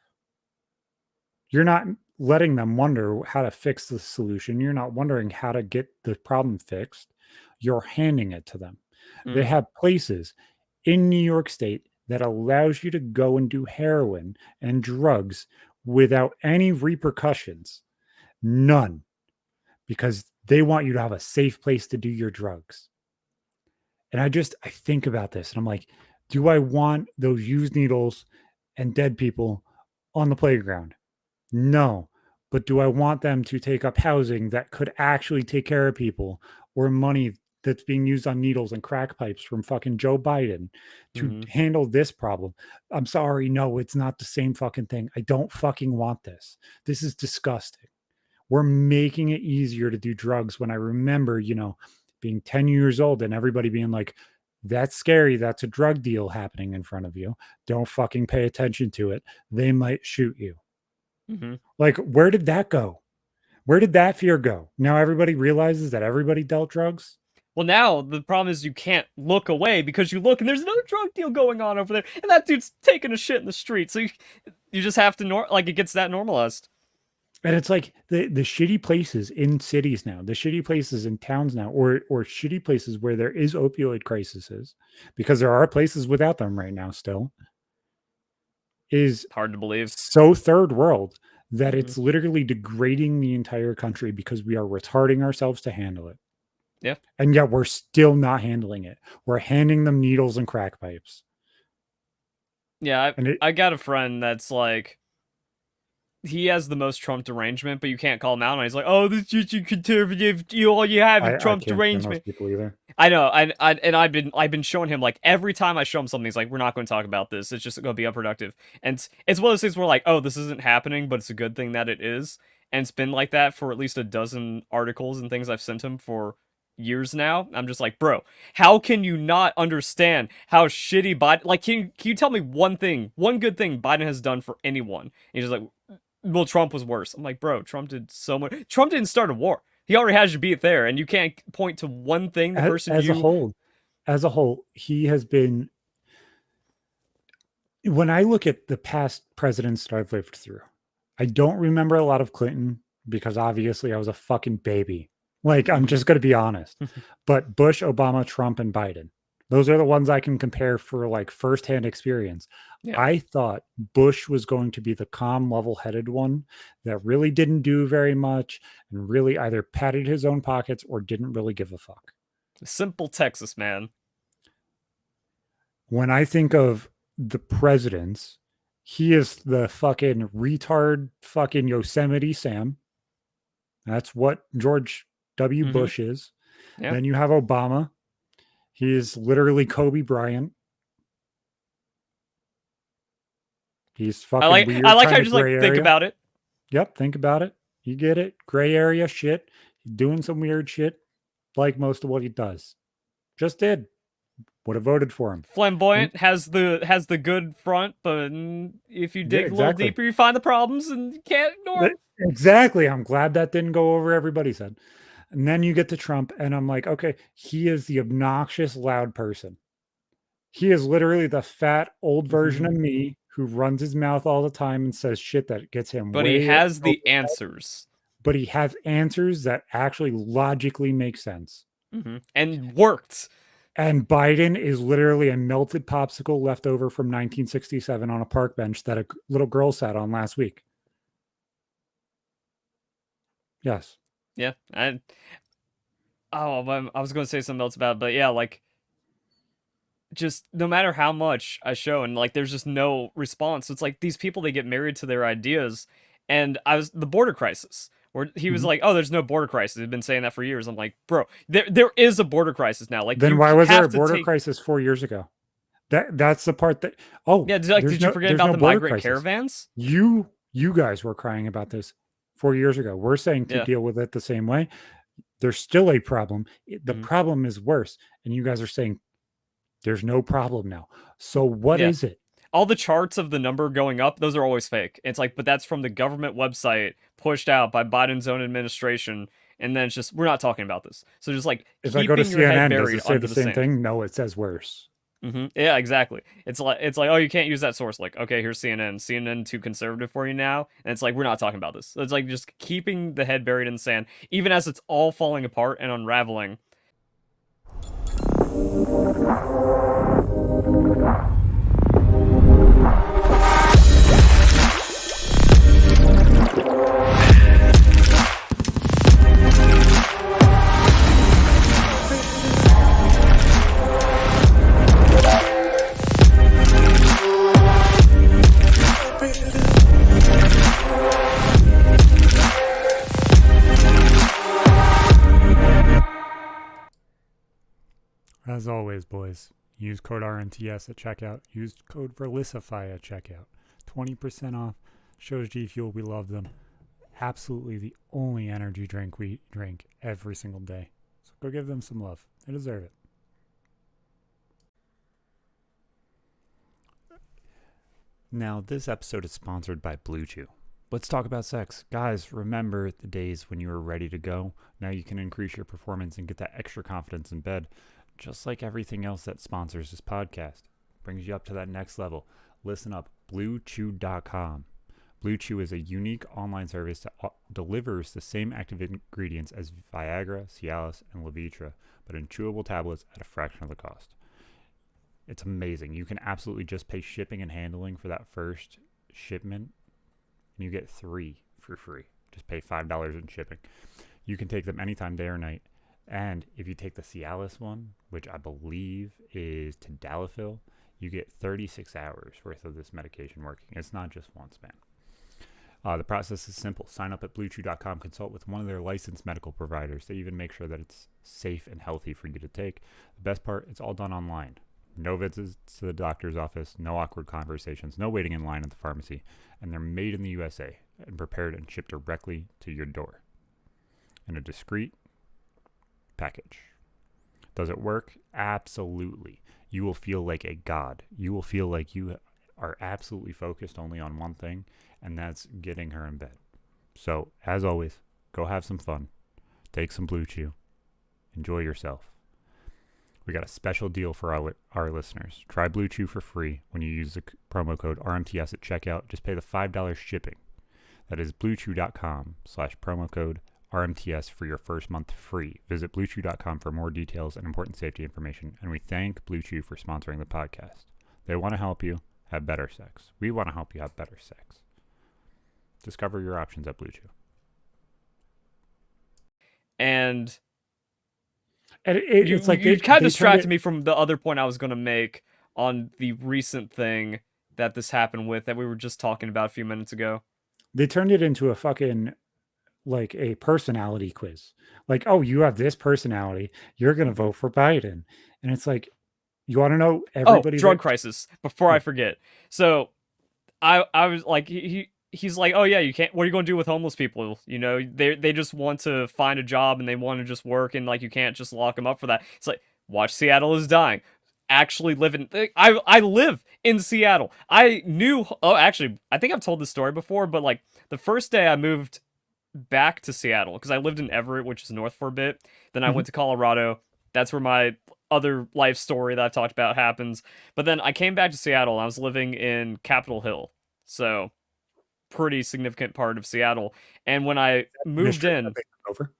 You're not letting them wonder how to fix the solution. You're not wondering how to get the problem fixed. You're handing it to them. They Mm, have places in New York State that allows you to go and do heroin and drugs without any repercussions. None, because they want you to have a safe place to do your drugs. And I think about this and I'm like, do I want those used needles and dead people on the playground? No. But do I want them to take up housing that could actually take care of people or money that's being used on needles and crack pipes from fucking Joe Biden to mm-hmm, handle this problem? I'm sorry. No, it's not the same fucking thing. I don't fucking want this. This is disgusting. We're making it easier to do drugs when I remember, being 10 years old and everybody being like, that's scary. That's a drug deal happening in front of you. Don't fucking pay attention to it. They might shoot you. mm-hmm. Like, where did that go? Where did that fear go? Now everybody realizes that everybody dealt drugs. Well, now the problem is you can't look away because you look and there's another drug deal going on over there, and that dude's taking a shit in the street. So you just have to like it gets that normalized. And it's like the shitty places in cities now, the shitty places in towns now, or shitty places where there is opioid crises, because there are places without them right now still, is Hard to believe. so third world that Mm-hmm. it's literally degrading the entire country because we are retarding ourselves to handle it. Yeah. And yet we're still not handling it. We're handing them needles and crack pipes. Yeah, And I got a friend that's like he has the most Trump derangement, but you can't call him out. And he's like, "Oh, this is just a conservative. All you have is I Trump can't stand those derangement." people either. I know, and I've been showing him like every time I show him something, he's like, "We're not going to talk about this. It's just going to be unproductive." And it's one of those things where like, "Oh, this isn't happening, but it's a good thing that it is." And it's been like that for at least a dozen articles and things I've sent him for years now. I'm just like, bro, how can you not understand how shitty Biden? Like, can you tell me one thing, one good thing Biden has done for anyone? And he's just like, well, Trump was worse. I'm like, bro, Trump did so much. Trump didn't start a war. He already has you beat there, and you can't point to one thing the As, person as a you. whole, as a whole, he has been. When I look at the past presidents that I've lived through, I don't remember a lot of Clinton because obviously I was a fucking baby. Like, I'm Mhm. just going to be honest. But Bush, Obama, Trump, and Biden, those are the ones I can compare for like firsthand experience. Yeah, I thought Bush was going to be the calm, level headed one that really didn't do very much and really either patted his own pockets or didn't really give a fuck. simple Texas man. When I think of the presidents, he is the fucking retard fucking Yosemite Sam. That's what George W. Mm-hmm. Bush is. Yeah. Then you have Obama. He is literally Kobe Bryant. He's fucking I weird, like how kind you of just like gray think area. about it. Yep, think about it. You get it. Gray area shit. He's doing some weird shit, like most of what he does. Just did. Would have voted for him. Flamboyant has the good front, but if you Yeah, dig a little exactly. deeper, you find the problems, and you can't ignore them. Exactly. I'm glad that didn't go over everybody's head. And then you get to Trump, and I'm like, okay, he is the obnoxious, loud person. He is literally the fat, old version of me who runs his mouth all the time and says shit that gets him But he way has over. the answers. But he has answers that actually logically make sense. And worked. And Biden is literally a melted popsicle left over from 1967 on a park bench that a little girl sat on last week. Yes. Yeah. I was going to say something else about it, but yeah, like, just no matter how much I show, and like, there's just no response. It's like these people, they get married to their ideas. And the border crisis, where he was Mhm. like, oh, there's no border crisis. He's been saying that for years. I'm like, bro, there is a border crisis now. Like, Then you why was there have a to border take. crisis 4 years ago? That's the part that, oh, Yeah, did you forget there's about no the border migrant crisis. caravans? You guys were crying about this 4 years ago. We're saying to Yeah. deal with it the same way. There's still a problem. The Mhm. problem is worse. And you guys are saying there's no problem now. So what Yeah. is it? All the charts of the number going up, those are always fake. It's like, but that's from the government website pushed out by Biden's own administration. And then it's just, we're not talking about this. So just like If I go to keeping your head CNN, does buried it say under the the same sand. thing? No, it says worse. Yeah, exactly. It's like, oh, you can't use that source. Like, okay, here's CNN. CNN too conservative for you now. And it's like, we're not talking about this. It's like just keeping the head buried in the sand, even as it's all falling apart and unraveling. As always, boys, use code RMTS at checkout. Use code Verlisify at checkout. 20% off. Shows Gfuel we love them. Absolutely the only energy drink we drink every single day. So go give them some love. They deserve it. Now, this episode is sponsored by Bluechew. Let's talk about sex. Guys, remember the days when you were ready to go? Now you can increase your performance and get that extra confidence in bed. Just like everything else that sponsors this podcast. Brings you up to that next level. Listen up, Bluechew.com. Bluechew is a unique online service that delivers the same active ingredients as Viagra, Cialis, and Levitra, but in chewable tablets at a fraction of the cost. It's amazing. You can absolutely just pay shipping and handling for that first shipment, and you get 3 for free. Just pay $5 in shipping. You can take them anytime, day or night. And if you take the Cialis one, which I believe is tadalafil, you get 36 hours worth of this medication working. It's not just once, man. The process is simple. Sign up at Bluechew.com, consult with one of their licensed medical providers. They even make sure that it's safe and healthy for you to take. The best part, it's all done online. No visits to the doctor's office, no awkward conversations, no waiting in line at the pharmacy. And they're made in the USA and prepared and shipped directly to your door in a discreet package. Does it work? Absolutely. You will feel like a god. You will feel like you are absolutely focused only on one thing, and that's getting her in bed. So, as always, go have some fun. Take some Bluechew. Enjoy yourself. We got a special deal for our listeners. Try Bluechew for free when you use the promo code RMTS at checkout. Just pay the $5 shipping. That is bluechew.com/promo code RMTS for your first month free. Visit bluechew.com for more details and important safety information. And we thank Bluechew for sponsoring the podcast. They want to help you have better sex. We want to help you have better sex. Discover your options at Bluechew. And it's like you kind of they distracted me from the other point I was going to make on the recent thing that this happened with that we were just talking about a few minutes ago. They turned it into a fucking, like, a personality quiz. Like, oh, you have this personality, you're going to vote for Biden. And it's like, you want to know everybody? Drug crisis, before I forget. So I was like he's like, oh yeah, you can't. What are you gonna do with homeless people? You know, they just want to find a job and they want to just work, and like you can't just lock them up for that. It's like, watch, Seattle is dying. Actually live in I live in Seattle. I knew. Oh, actually, I think I've told this story before, but like the first day I moved back to Seattle because I lived in Everett, which is north for a bit. Then I Mhm. went to Colorado. That's where my other life story that I've talked about happens. But then I came back to Seattle and I was living in Capitol Hill. So, pretty significant part of Seattle. And when I moved District that in, they took over.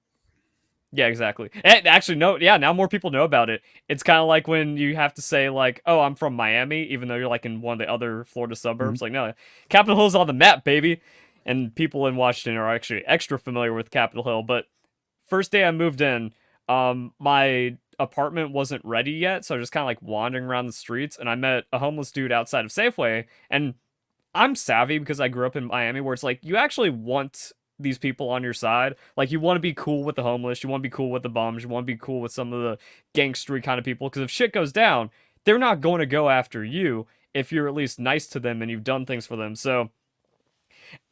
yeah, exactly. And actually, no, yeah, now more people know about it. It's kind of like when you have to say, like, oh, I'm from Miami, even though you're like in one of the other Florida Mhm. suburbs. Like, no, Capitol Hill's on the map, baby. And people in Washington are actually extra familiar with Capitol Hill. But first day I moved in, my apartment wasn't ready yet, so I was just kind of like wandering around the streets, and I met a homeless dude outside of Safeway. And I'm savvy because I grew up in Miami, where it's like you actually want these people on your side. Like you want to be cool with the homeless, you want to be cool with the bums, you want to be cool with some of the gangstery kind of people. Because if shit goes down, they're not going to go after you if you're at least nice to them and you've done things for them. So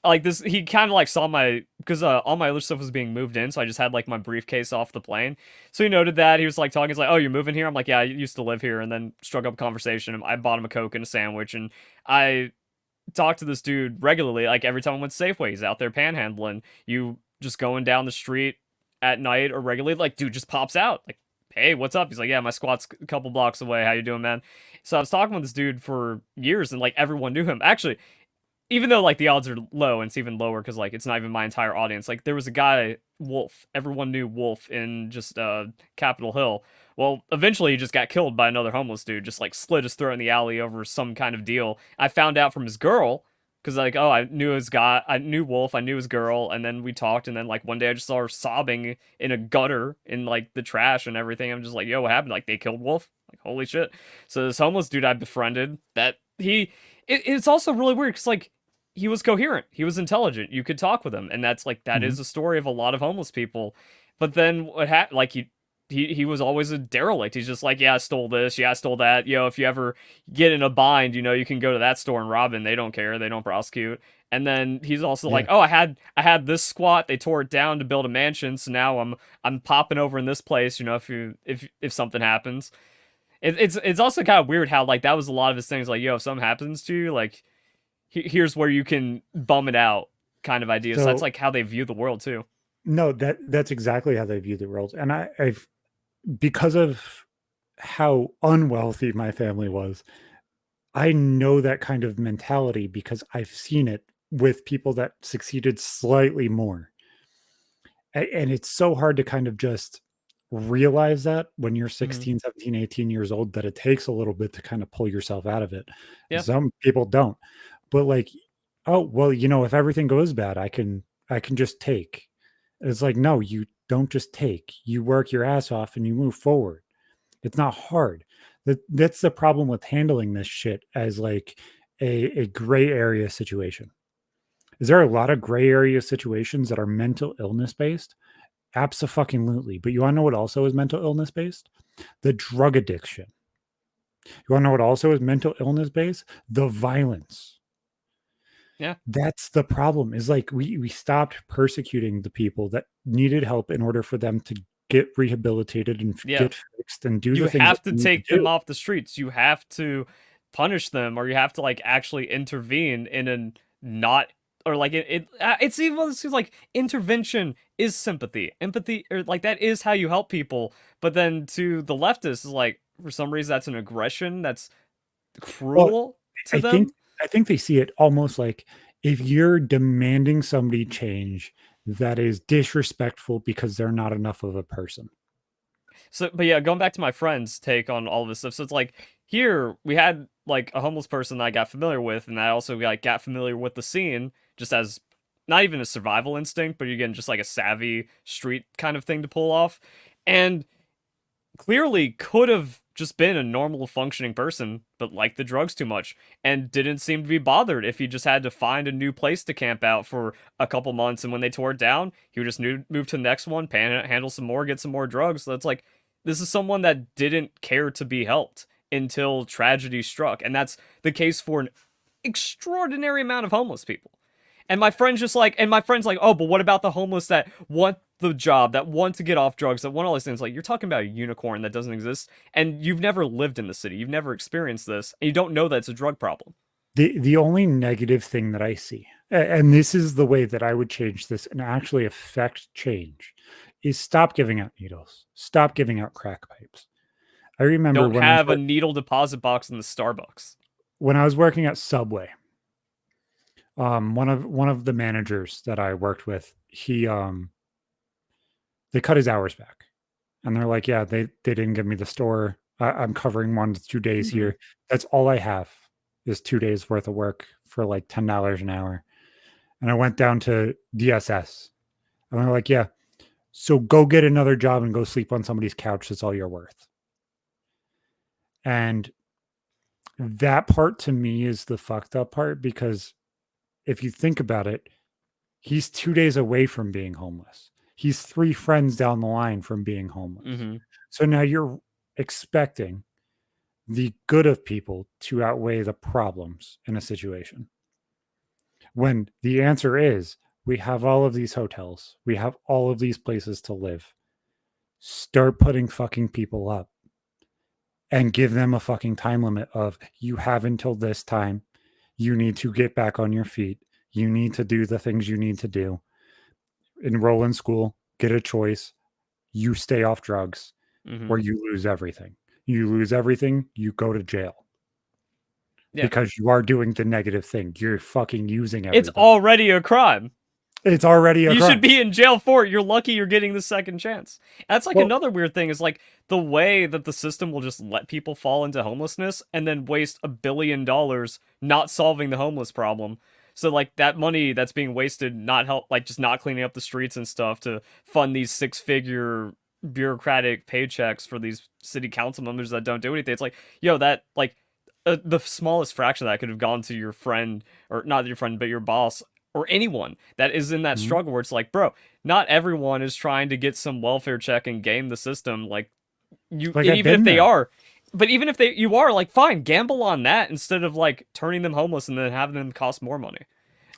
like this, he kind of like saw my because all my other stuff was being moved in, so I just had like my briefcase off the plane. So he noted that he was like talking. He's like, "Oh, you're moving here?" I'm like, "Yeah, I used to live here," and then struck up a conversation. I bought him a Coke and a sandwich, and I talk to this dude regularly. Like every time I went to Safeway, he's out there panhandling. You just going down the street at night or regularly, like dude just pops out. Like, hey, what's up? He's like, yeah, my squat's a couple blocks away. How you doing, man? So I was talking with this dude for years, and like everyone knew him. Actually, even though like the odds are low, and it's even lower because like it's not even my entire audience. Like there was a guy, Wolf. Everyone knew Wolf in just Capitol Hill. Well, eventually he just got killed by another homeless dude, just like slit his throat in the alley over some kind of deal. I found out from his girl because like, oh, I knew his guy, I knew Wolf, I knew his girl, and then we talked, and then like one day I just saw her sobbing in a gutter in like the trash and everything. I'm just like, yo, what happened? Like they killed Wolf? Like holy shit. So this homeless dude I befriended, that it's also really weird because like he was coherent, he was intelligent, you could talk with him, and that's like that Mhm. is a story of a lot of homeless people. But then what happened? Like he was always a derelict. He's just like, yeah, I stole this, yeah, I stole that. Yo, if you ever get in a bind, you know, you can go to that store and rob it. And they don't care, they don't prosecute. And then he's also like, Yeah. oh, I had this squat, they tore it down to build a mansion, so now I'm popping over in this place. You know, if something happens, it's also kind of weird how like that was a lot of his things. Like, yo, if something happens to you, like here's where you can bum it out kind of idea. So that's So like how they view the world too. no, that's exactly how they view the world. And I've because of how unwealthy my family was, I know that kind of mentality because I've seen it with people that succeeded slightly more. And it's so hard to kind of just realize that when you're Hmm. 16, 17, 18 years old, that it takes a little bit to kind of pull yourself out of it. Yeah. Some people don't. But like, oh, well, if everything goes bad, I can just take. It's like, no, you don't just take. You work your ass off and you move forward. It's not hard. That's the problem with handling this shit as like a gray area situation. Is there a lot of gray area situations that are mental illness based? Abso-fucking-lutely. But you wanna know what also is mental illness based? The drug addiction. You wanna know what also is mental illness based? The violence. Yeah. That's the problem, is like we stopped persecuting the people that needed help in order for them to get rehabilitated and Yeah. get fixed and do You the things that have to they need to take them do. off the streets. You have to punish them, or you have to like actually intervene in a not or like it's even it seems like intervention is sympathy, empathy, or like that is how you help people. But then to the leftists, is like for some reason that's an aggression that's Well, cruel to I think them. I think they see it almost like if you're demanding somebody change, that is disrespectful because they're not enough of a person. So, but yeah, going back to my friend's take on all of this stuff. So it's like here we had like a homeless person that I got familiar with, and I also like got familiar with the scene just as not even a survival instinct, but again just like a savvy street kind of thing to pull off, and clearly could have just been a normal functioning person, but liked the drugs too much and didn't seem to be bothered if he just had to find a new place to camp out for a couple months. And when they tore it down, he would just move to the next one, panhandle some more, get some more drugs. So it's like, this is someone that didn't care to be helped until tragedy struck. And that's the case for extraordinary amount of homeless people. And my friend's like, oh, but what about the homeless that want the job, that want to get off drugs, that want all these things? Like, you're talking about a unicorn that doesn't exist, and you've never lived in the city, you've never experienced this, and you don't know that it's a drug problem. The only negative thing that I see, and this is the way that I would change this and actually affect change, is stop giving out needles. Stop giving out crack pipes. I remember Don't have a needle deposit box in the Starbucks. when I was working at Subway. One of the managers that I worked with, they cut his hours back, and they're like, yeah, they didn't give me the store. I'm covering 1 to 2 days here. That's all I have is 2 days worth of work for like $10 an hour. And I went down to DSS, and they're like, yeah, so go get another job and go sleep on somebody's couch. That's all you're worth. And that part to me is the fucked up part, because if you think about it, he's 2 days away from being homeless. He's 3 friends down the line from being homeless. So now you're expecting the good of people to outweigh the problems in a situation, when the answer is we have all of these hotels, we have all of these places to live. Start putting fucking people up and give them a fucking time limit of, you have until this time. You need to get back on your feet. You need to do the things you need to do. Enroll in school, get a choice. You stay off drugs, or you lose everything. You lose everything, you go to jail. Yeah. Because you are doing the negative thing. You're fucking using everything. It's already a crime. It's already a crime. You should be in jail for it. You're lucky you're getting the second chance. That's like another weird thing, is like the way that the system will just let people fall into homelessness and then waste $1 billion not solving the homeless problem. So like that money that's being wasted, just not cleaning up the streets and stuff to fund these 6-figure bureaucratic paychecks for these city council members that don't do anything. It's like, yo, that like the smallest fraction of that could have gone to your friend, or not your friend, but your boss, or anyone that is in that struggle where it's like, bro, not everyone is trying to get some welfare check and game the system. Like, even if they are, but even if you are, like, fine, gamble on that instead of like turning them homeless and then having them cost more money.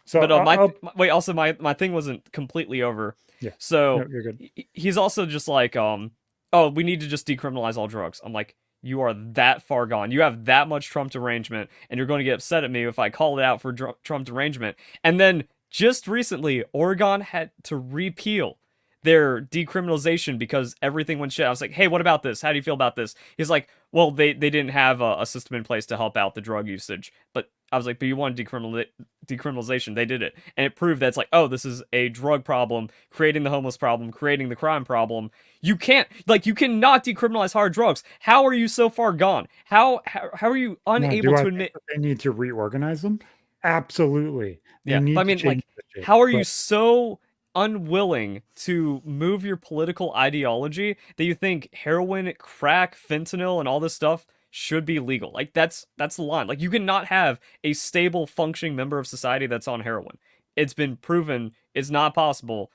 So, but also my thing wasn't completely over. Yeah. So no, you're good. He's also just like, oh, we need to just decriminalize all drugs. I'm like, you are that far gone. You have that much Trump derangement, and you're going to get upset at me if I call it out for Trump derangement. And then just recently, Oregon had to repeal their decriminalization because everything went shit. I was like, hey, what about this? How do you feel about this? He's like, well, they didn't have a system in place to help out the drug usage. But I was like, but you want decriminalization. They did it. And it proved that it's like, oh, this is a drug problem, creating the homeless problem, creating the crime problem. You cannot decriminalize hard drugs. How are you so far gone? How are you unable to admit they need to reorganize them? Absolutely. I mean, like, how are you so unwilling to move your political ideology that you think heroin, crack, fentanyl, and all this stuff should be legal? Like, that's the line. Like, you cannot have a stable, functioning member of society that's on heroin. It's been proven it's not possible.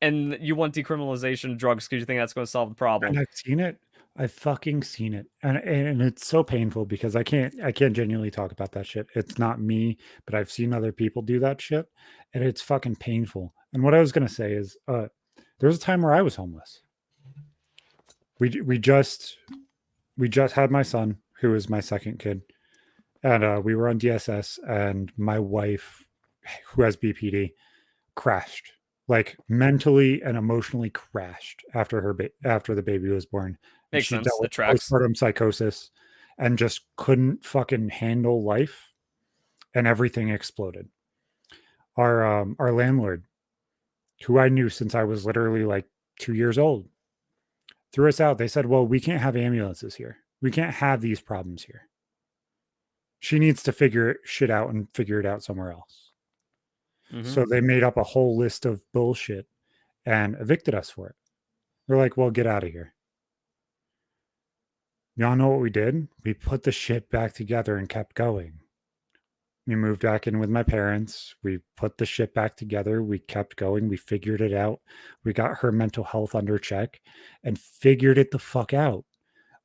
And you want decriminalization of drugs because you think that's going to solve the problem. And I've seen it. I've fucking seen it. And it's so painful because I can't genuinely talk about that shit. It's not me, but I've seen other people do that shit, and it's fucking painful. And what I was going to say is there was a time where I was homeless. We just had my son, who is my second kid, and we were on DSS, and my wife, who has BPD, crashed, like mentally and emotionally crashed after after the baby was born. Makes she sense. dealt with postpartum psychosis and just couldn't fucking handle life, and everything exploded. Our landlord, who I knew since I was literally like 2 years old, threw us out. They said, well, we can't have ambulances here. We can't have these problems here. She needs to figure shit out and figure it out somewhere else. So they made up a whole list of bullshit and evicted us for it. They're like, well, get out of here. Y'all know what we did? We put the shit back together and kept going. We moved back in with my parents. We put the shit back together. We kept going. We figured it out. We got her mental health under check and figured it the fuck out.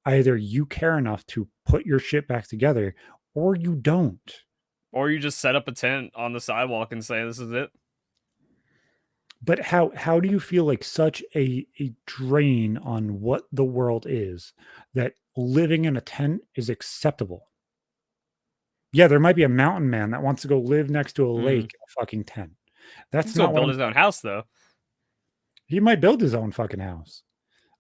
Either you care enough to put your shit back together or you don't. Or you just set up a tent on the sidewalk and say, this is it. But how do you feel like such a drain on what the world is that living in a tent is acceptable? Yeah, there might be a mountain man that wants to go live next to a Mm-hmm. lake in a fucking tent. He's That's gonna not what build I'm his own talking. house, though. He might build his own fucking house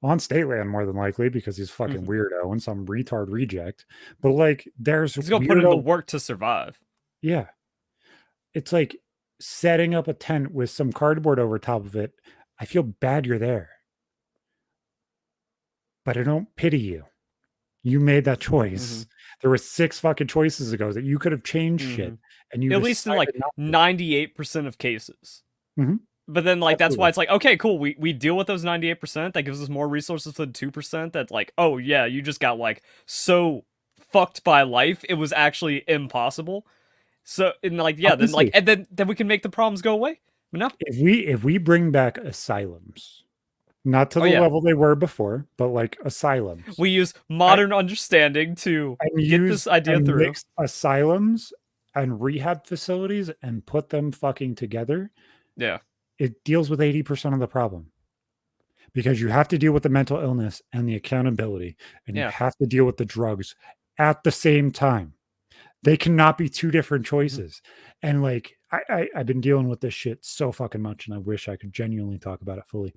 on state land more than likely because he's fucking Mm-hmm. weirdo and some retard reject. But like, there's He's gonna put in the weirdo. work to survive. Yeah, it's like setting up a tent with some cardboard over top of it. I feel bad you're there, but I don't pity you. You made that Mm-hmm. choice. There were 6 fucking choices ago that you could have changed Mm-hmm. shit, and you At least in like decided not to. 98% of cases. Mhm, But then like that's why absolutely. it's like, okay, cool, we deal with those 98%. That gives us more resources for the 2%. That's like, oh yeah, you just got like so fucked by life, it was actually impossible. So and like yeah, then like Honestly, and then we can make the problems go away. But no. if we bring back asylums, not to Oh the yeah. level they were before, but like asylums, We use I modern understanding to and get use this idea and through. mix asylums and rehab facilities and put them fucking together, Yeah. it deals with 80% of the problem. Because you have to deal with the mental illness and the accountability, and you Yeah. have to deal with the drugs at the same time. They cannot be 2 different Mm-hmm. choices. And like I've been dealing with this shit so fucking much, and I wish I could genuinely talk about it fully.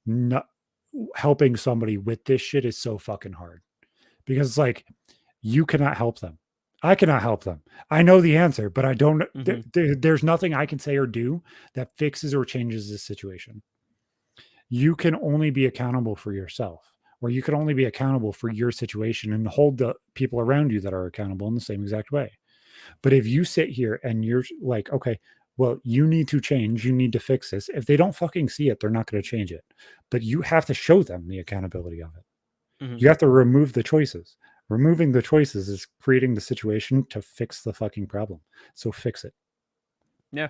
No, helping somebody with this shit is so fucking hard because it's like you cannot help them. I cannot help them. I know the answer, but I don't. Mm-hmm. There's nothing I can say or do that fixes or changes this situation. You can only be accountable for yourself, or you can only be accountable for your situation and hold the people around you that are accountable in the same exact way. But if you sit here and you're like, okay, well, you need to change, you need to fix this. If they don't fucking see it, they're not going to change it. But you have to show them the accountability of it. Mm-hmm. You have to remove the choices. Removing the choices is creating the situation to fix the fucking problem. So fix it. Yeah.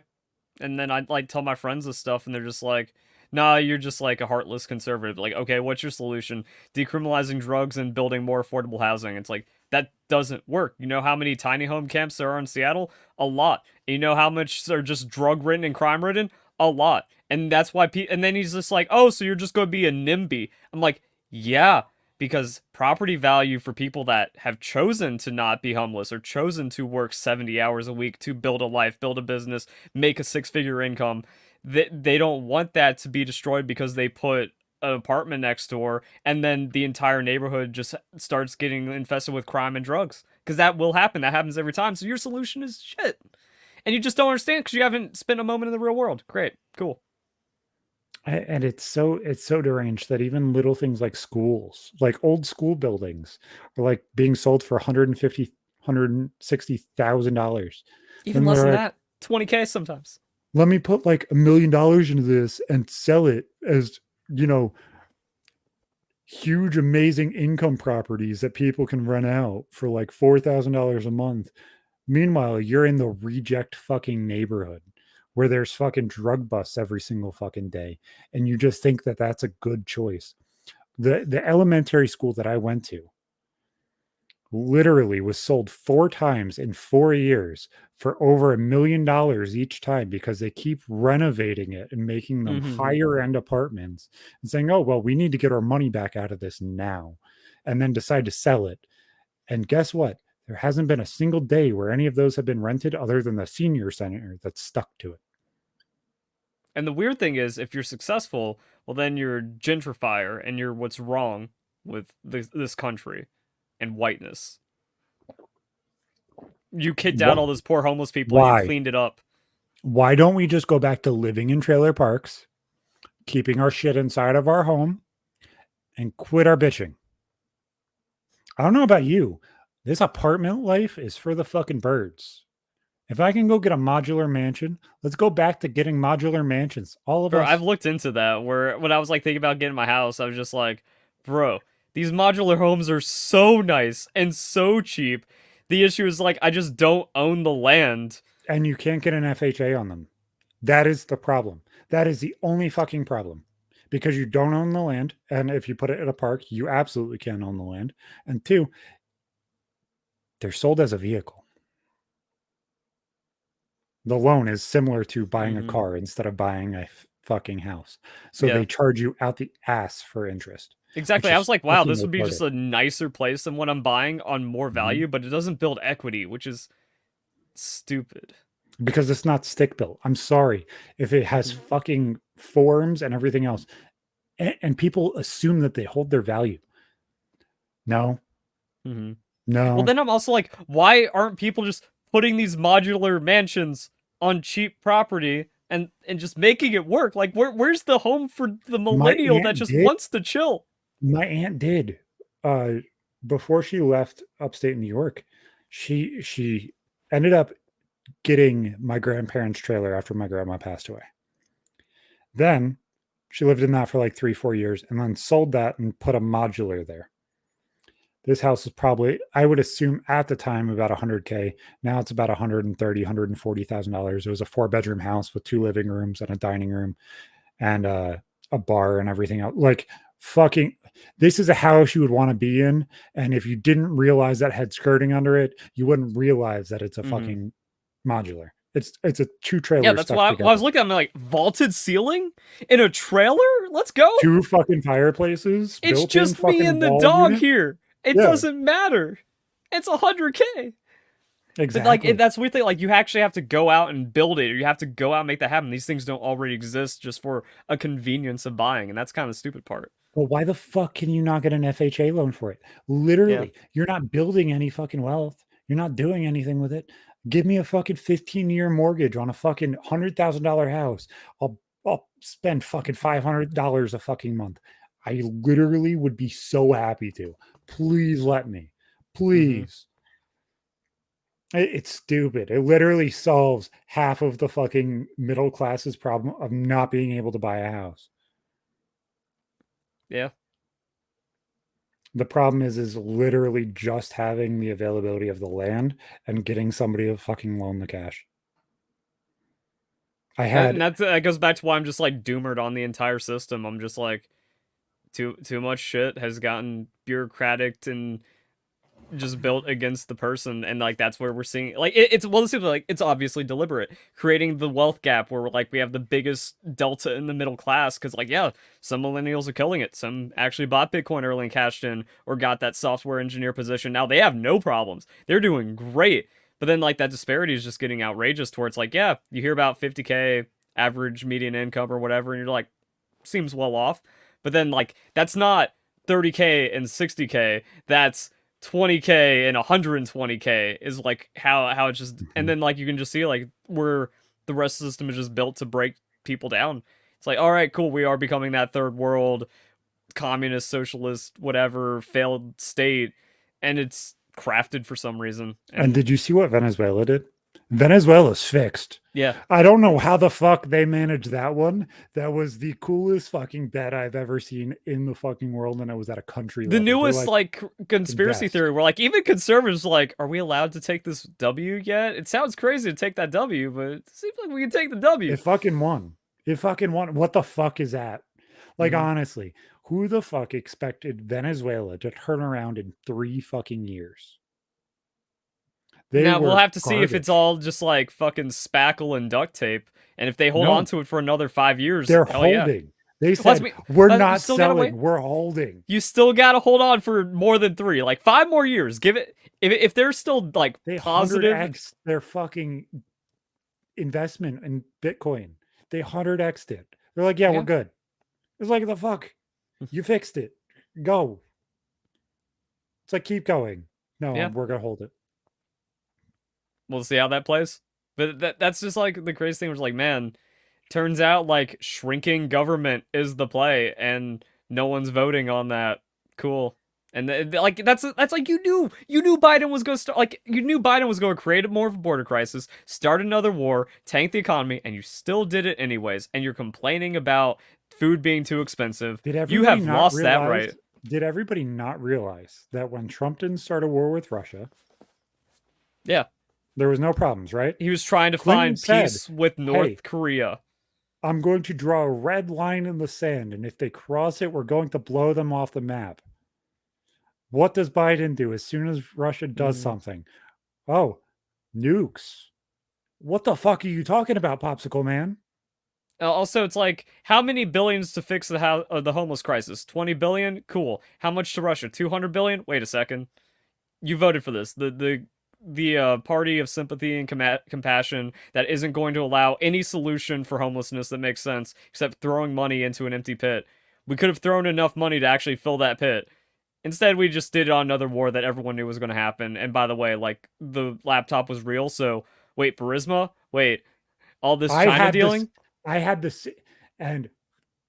And then I'd like tell my friends this stuff, and they're just like, "Nah, you're just like a heartless conservative." Like, okay, what's your solution? Decriminalizing drugs and building more affordable housing. It's like that doesn't work. You know how many tiny home camps there are in Seattle? A lot. And you know how much are just drug ridden and crime ridden? A lot. And that's why. And then he's just like, "Oh, so you're just going to be a NIMBY?" I'm like, "Yeah." Because property value for people that have chosen to not be homeless or chosen to work 70 hours a week to build a life, build a business, make a 6-figure income, they don't want that to be destroyed because they put an apartment next door and then the entire neighborhood just starts getting infested with crime and drugs, because that will happen. That happens every time. So your solution is shit, and you just don't understand because you haven't spent a moment in the real world. Great, cool. And it's so deranged that even little things like schools, like old school buildings, are like being sold for 150, $160,000. Even Then less they're than like, that, 20K sometimes. let me put like $1 million into this and sell it as, you know, huge, amazing income properties that people can rent out for like $4,000 a month. Meanwhile, you're in the reject fucking neighborhood where there's fucking drug busts every single fucking day, and you just think that that's a good choice. The elementary school that I went to literally was sold 4 times in 4 years for over $1 million each time because they keep renovating it and making them Mm-hmm. higher end apartments and saying, oh, well, we need to get our money back out of this now, and then decide to sell it. And guess what? There hasn't been a single day where any of those have been rented other than the senior center that's stuck to it. And the weird thing is, if you're successful, well, then you're a gentrifier and you're what's wrong with this country and whiteness. You kicked out What? all those poor homeless people and you Why? cleaned it up. Why don't we just go back to living in trailer parks, keeping our shit inside of our home, and quit our bitching? I don't know about you. This apartment life is for the fucking birds. If I can go get a modular mansion, let's go back to getting modular mansions. All of Bro, I've us. looked into that where when I was like thinking about getting my house, I was just like, bro, these modular homes are so nice and so cheap. The issue is like I just don't own the land. And you can't get an FHA on them. That is the problem. That is the only fucking problem. Because you don't own the land. And if you put it in a park, you absolutely can't own the land. And two, they're sold as a vehicle. The loan is similar to buying a Mhm. car instead of buying a fucking house. So Yeah. they charge you out the ass for interest, which Exactly. I is was like, wow, fucking this would be just retarded. a nicer place than what I'm buying on more Mhm. value, but it doesn't build equity, which is stupid. Because it's not stick built. I'm sorry if it has Mhm. fucking forms and everything else, and people assume that they hold their value. No, Mhm. Well, no. then I'm also like, why aren't people just putting these modular mansions on cheap property and just making it work? Like, where's the home for the My millennial that aunt just did. wants to chill? My aunt did. Uh, before she left upstate New York, she ended up getting my grandparents' trailer after my grandma passed away. Then she lived in that for like 3, 4 years and then sold that and put a modular there. This house is probably, I would assume at the time, about 100K. Now it's about 130, $140,000. It was a 4 bedroom house with 2 living rooms and a dining room and a bar and everything else. Like, fucking, this is a house you would want to be in. And if you didn't realize that had skirting under it, you wouldn't realize that it's a Mhm. fucking modular. It's a two Yeah, trailers that's stuck why when I was together. looking, I'm like, vaulted ceiling in a trailer? Let's go. Two fucking fireplaces, It's built-in just me fucking and the wall dog unit. here. It Yeah, doesn't matter. It's 100K. But like exactly. that's weird thing. Like you actually have to go out and build it, or you have to go out and make that happen. These things don't already exist just for a convenience of buying, and that's kind of the stupid part. Well, why the fuck can you not get an FHA loan for it? Yeah. Literally, you're not building any fucking wealth. You're not doing anything with it. Give me a fucking 15-year mortgage on a fucking $100,000 house. I'll spend fucking $500 a fucking month. I literally would be so happy to. Please let me. Mm-hmm. Please. It's stupid. It literally solves half of the fucking middle class's problem of not being able to buy a house. Yeah. The problem is literally just having the availability of the land and getting somebody to fucking loan the cash. I And had that goes back to why I'm just like doomered on the entire system. I'm just like too much shit has gotten bureaucratic and just built against the person, and like that's where we're seeing like it's well, it's like it's obviously deliberate, creating the wealth gap where we're like we have the biggest delta in the middle class because like yeah, some millennials are killing it, some actually bought Bitcoin early and cashed in or got that software engineer position, now they have no problems, they're doing great. But then like that disparity is just getting outrageous towards like yeah, you hear about 50K average median income or whatever and you're like seems well off. But then like that's not 30K and 60K. That's 20K and 120K is like how it's just, and Mhm. then like you can just see like where the rest of the system is just built to break people down. It's like, all right, cool, we are becoming that third world communist socialist whatever failed state, and it's crafted for some reason. And And did you see what Venezuela did? Venezuela's fixed. yeah, I don't know how the fuck they managed that one. That was the coolest fucking bet I've ever seen in the fucking world, and it was at a country the level. They're newest like, like conspiracy invest. theory where like even conservatives are like, are we allowed to take this W yet? It sounds crazy to take that W, but it seems like we can take the W. It fucking won. It fucking won. What the fuck is that? Like, Mm-hmm. honestly, who the fuck expected Venezuela to turn around in 3 fucking years? They Now we'll were have to see if it's garbage. all just like fucking spackle and duct tape, and if they hold on No, to it for another 5 years, they're hell yeah. holding. They Let's said, me. we're You not still gotta wait. selling, we're holding. You still gotta hold on for more than 3, like 5 more years. Give it if they're still like They positive. 100x their fucking investment in Bitcoin. They 100x'd it. They're like, yeah, we're Yeah, good. It's like, the fuck? You fixed it. Go. It's like, keep going. No, yeah. we're going to hold it. We'll see how that plays. But that's just like the crazy thing. Was like, man, turns out like shrinking government is the play, and no one's voting on that. Cool. And like that's like you knew Biden was going to start, like you knew Biden was going to create more of a border crisis, start another war, tank the economy, and you still did it anyways. And you're complaining about food being too expensive. Did You everybody have not lost that realize? right. Did everybody not realize that when Trump didn't start a war with Russia, Yeah, there was no problems, right? he was trying to Clinton find said, peace with hey, North Korea. I'm going to draw a red line in the sand, and if they cross it, we're going to blow them off the map. What does Biden do as soon as Russia does Mm, something? Oh, nukes. What the fuck are you talking about, Popsicle Man? Also, it's like, how many billions to fix the homeless crisis? 20 billion? Cool. How much to Russia? 200 billion? Wait a second. You voted for this. The party of sympathy and compassion that isn't going to allow any solution for homelessness that makes sense except throwing money into an empty pit. We could have thrown enough money to actually fill that pit. Instead, we just did it on another war that everyone knew was going to happen. And by the way, like, the laptop was real, so wait, Burisma? Wait, all this I China had this. dealing? I had this. And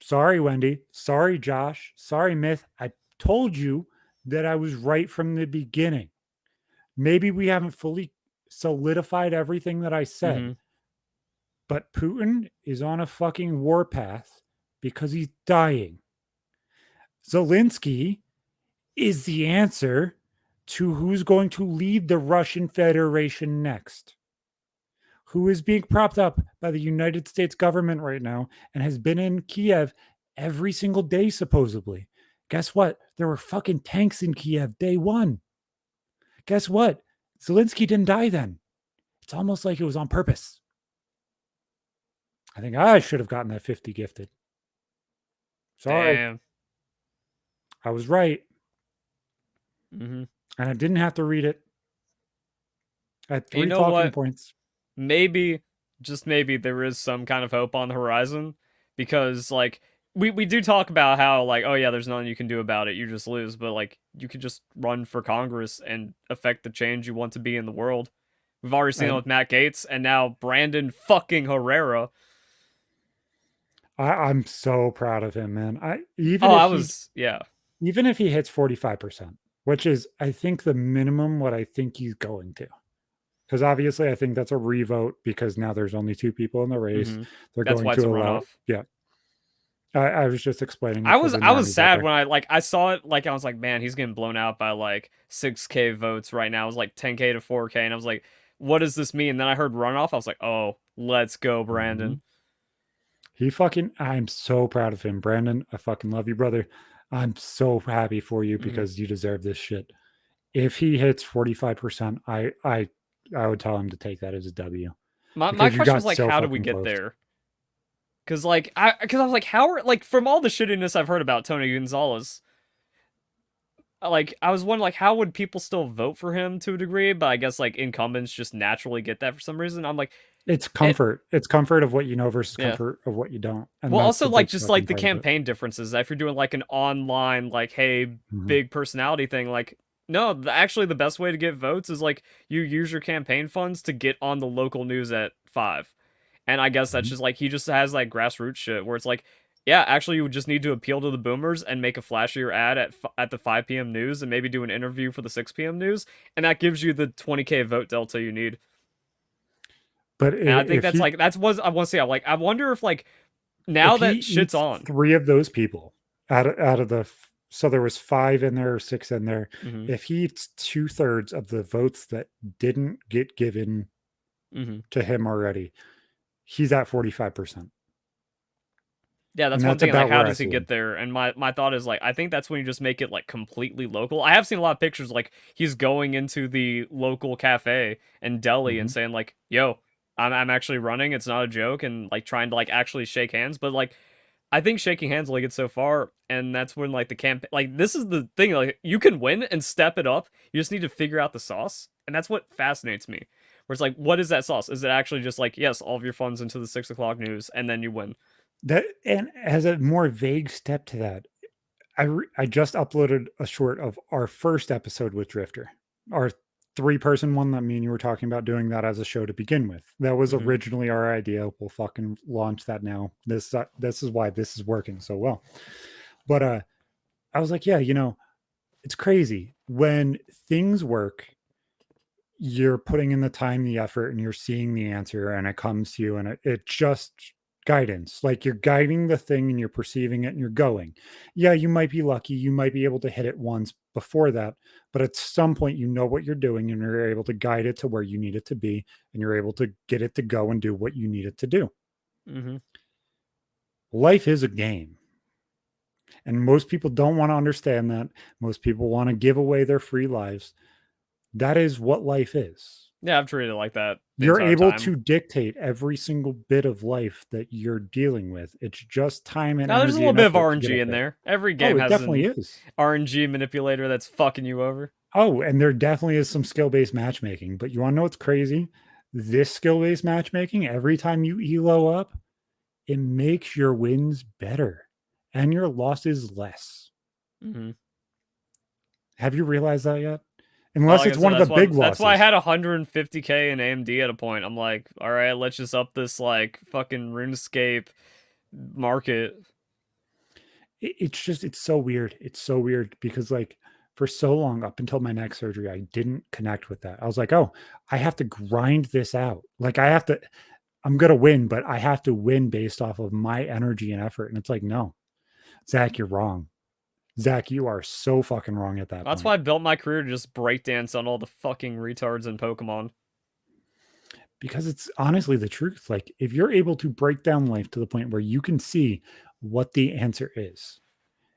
sorry, Wendy. Sorry, Josh. Sorry, Myth. I told you that I was right from the beginning. Maybe we haven't fully solidified everything that I said, Mm-hmm. but Putin is on a fucking warpath because he's dying. Zelensky is the answer to who's going to lead the Russian Federation next, who is being propped up by the United States government right now and has been in Kiev every single day, supposedly. Guess what? There were fucking tanks in Kiev day one. Guess what? Zelensky didn't die then. It's almost like it was on purpose. I think I should have gotten that 50 gifted. Sorry. Damn. I was right. Mm-hmm. And I didn't have to read it. I had You 3 know talking what? points. Maybe, just maybe, there is some kind of hope on the horizon because, like, we do talk about how, like, oh yeah, there's nothing you can do about it, you just lose, but like, you could just run for Congress and affect the change you want to be in the world. We've already seen it And with Matt Gaetz and now Brandon fucking Herrera. I'm so proud of him, man. Oh, I was, yeah. even if he hits 45%, which is I think the minimum what I think he's going to. Because obviously I think that's a revote because now there's only 2 people in the race. Mm-hmm. They're That's going why it's to a allow, runoff. yeah. I was just explaining it for the I was normies out sad there. when I saw it, like, I was like, man, he's getting blown out by like 6K votes right now. It was like 10K to 4K, and I was like, what does this mean? And then I heard runoff. I was like, oh, let's go, Mm-hmm. Brandon. I'm so proud of him. Brandon, I fucking love you, brother. I'm so happy for you Mm-hmm. because you deserve this shit. If he hits 45%, I would tell him to take that as a W My because you question was got like, so how did we fucking get close. there? Because I was like, how are, like, from all the shittiness I've heard about Tony Gonzalez, like, I was wondering, like, how would people still vote for him to a degree? But I guess like incumbents just naturally get that for some reason. I'm like, It's it, comfort. It's comfort of what you know versus yeah. comfort of what you don't. And Well, that's also the like big just fucking like the part of it. campaign differences. If you're doing like an online, like, hey, Mhm. big personality thing, like, no, actually the best way to get votes is like you use your campaign funds to get on the local news at 5. And I guess that's Mhm. just like he just has like grassroots shit where it's like, yeah, actually you would just need to appeal to the boomers and make a flashier ad at the 5 p.m. news and maybe do an interview for the 6 p.m. news, and that gives you the 20K vote delta you need. But And I think if he that's what I want to see. I'm like, I wonder if like now if he that shit's eats on. 3 of those people out of the so there was 5 in there or 6 in there. Mm-hmm. If he eats 2/3 of the votes that didn't get given Mm-hmm. to him already, he's at 45%. Yeah, And that's one that's thing. Like, about how where I does he see him. get there? And my thought is like, I think that's when you just make it like completely local. I have seen a lot of pictures like he's going into the local cafe in Delhi and Mhm. saying like, "Yo, I'm actually running. It's not a joke," and like trying to like actually shake hands. But like, I think shaking hands only gets so far, and that's when like the campaign. Like, this is the thing. Like, you can win and step it up. You just need to figure out the sauce, and that's what fascinates me. Where it's like, what is that sauce? Is it actually just like, yes, all of your funds into the 6 o'clock news, and then you win? That and as a more vague step to that, I just uploaded a short of our first episode with Drifter, our 3-person one that me and you were talking about doing that as a show to begin with. That was Mm-hmm. originally our idea. We'll fucking launch that now. This is why this is working so well. But I was like, yeah, it's crazy when things work. You're putting in the time, the effort, and you're seeing the answer, and it comes to you, and it just guidance. Like you're guiding the thing, and you're perceiving it, and you're going. Yeah, you might be lucky. You might be able to hit it once before that, but at some point, you know what you're doing, and you're able to guide it to where you need it to be, and you're able to get it to go and do what you need it to do. Mm-hmm. Life is a game. And most people don't want to understand that. Most people want to give away their free lives. That is what life is. Yeah, I've treated it like that the You're entire able time. to dictate every single bit of life that you're dealing with. It's just time and Now there's a energy little and bit of effort to get RNG up in there. there. Every Oh, game it has definitely an is. RNG manipulator that's fucking you over. Oh, and there definitely is some skill-based matchmaking. But you want to know what's crazy? This skill-based matchmaking, every time you elo up, it makes your wins better and your losses less. Mm-hmm. Have you realized that yet? Well, Unless like I it's said, one of the big that's why I losses. had 150k in AMD at a point. I'm like, all right, let's just up this like fucking RuneScape market. It's so weird. It's so weird because like for so long up until my neck surgery, I didn't connect with that. I was like, oh, I have to grind this out. Like I'm gonna win, but I have to win based off of my energy and effort. And it's like, no, Zach, you're wrong. Zach, you are so fucking wrong at that That's point. why I built my career to just breakdance on all the fucking retards in Pokemon. Because it's honestly the truth. Like if you're able to break down life to the point where you can see what the answer is,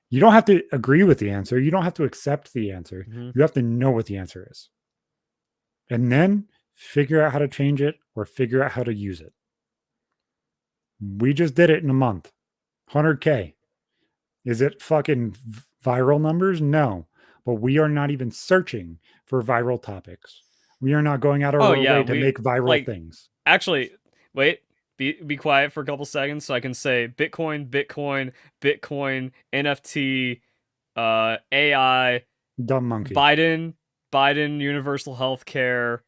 you don't have to agree with the answer. You don't have to accept the answer. Mm-hmm. You have to know what the answer is. And then figure out how to change it or figure out how to use it. We just did it in a month. 100K. Is it fucking viral numbers? No. But we are not even searching for viral topics. We are not going out of Oh our yeah, way to we make viral like things. actually wait. Be quiet for a couple seconds so I can say Bitcoin, Bitcoin, Bitcoin, NFT, AI, Dumb monkey. Biden, universal health care.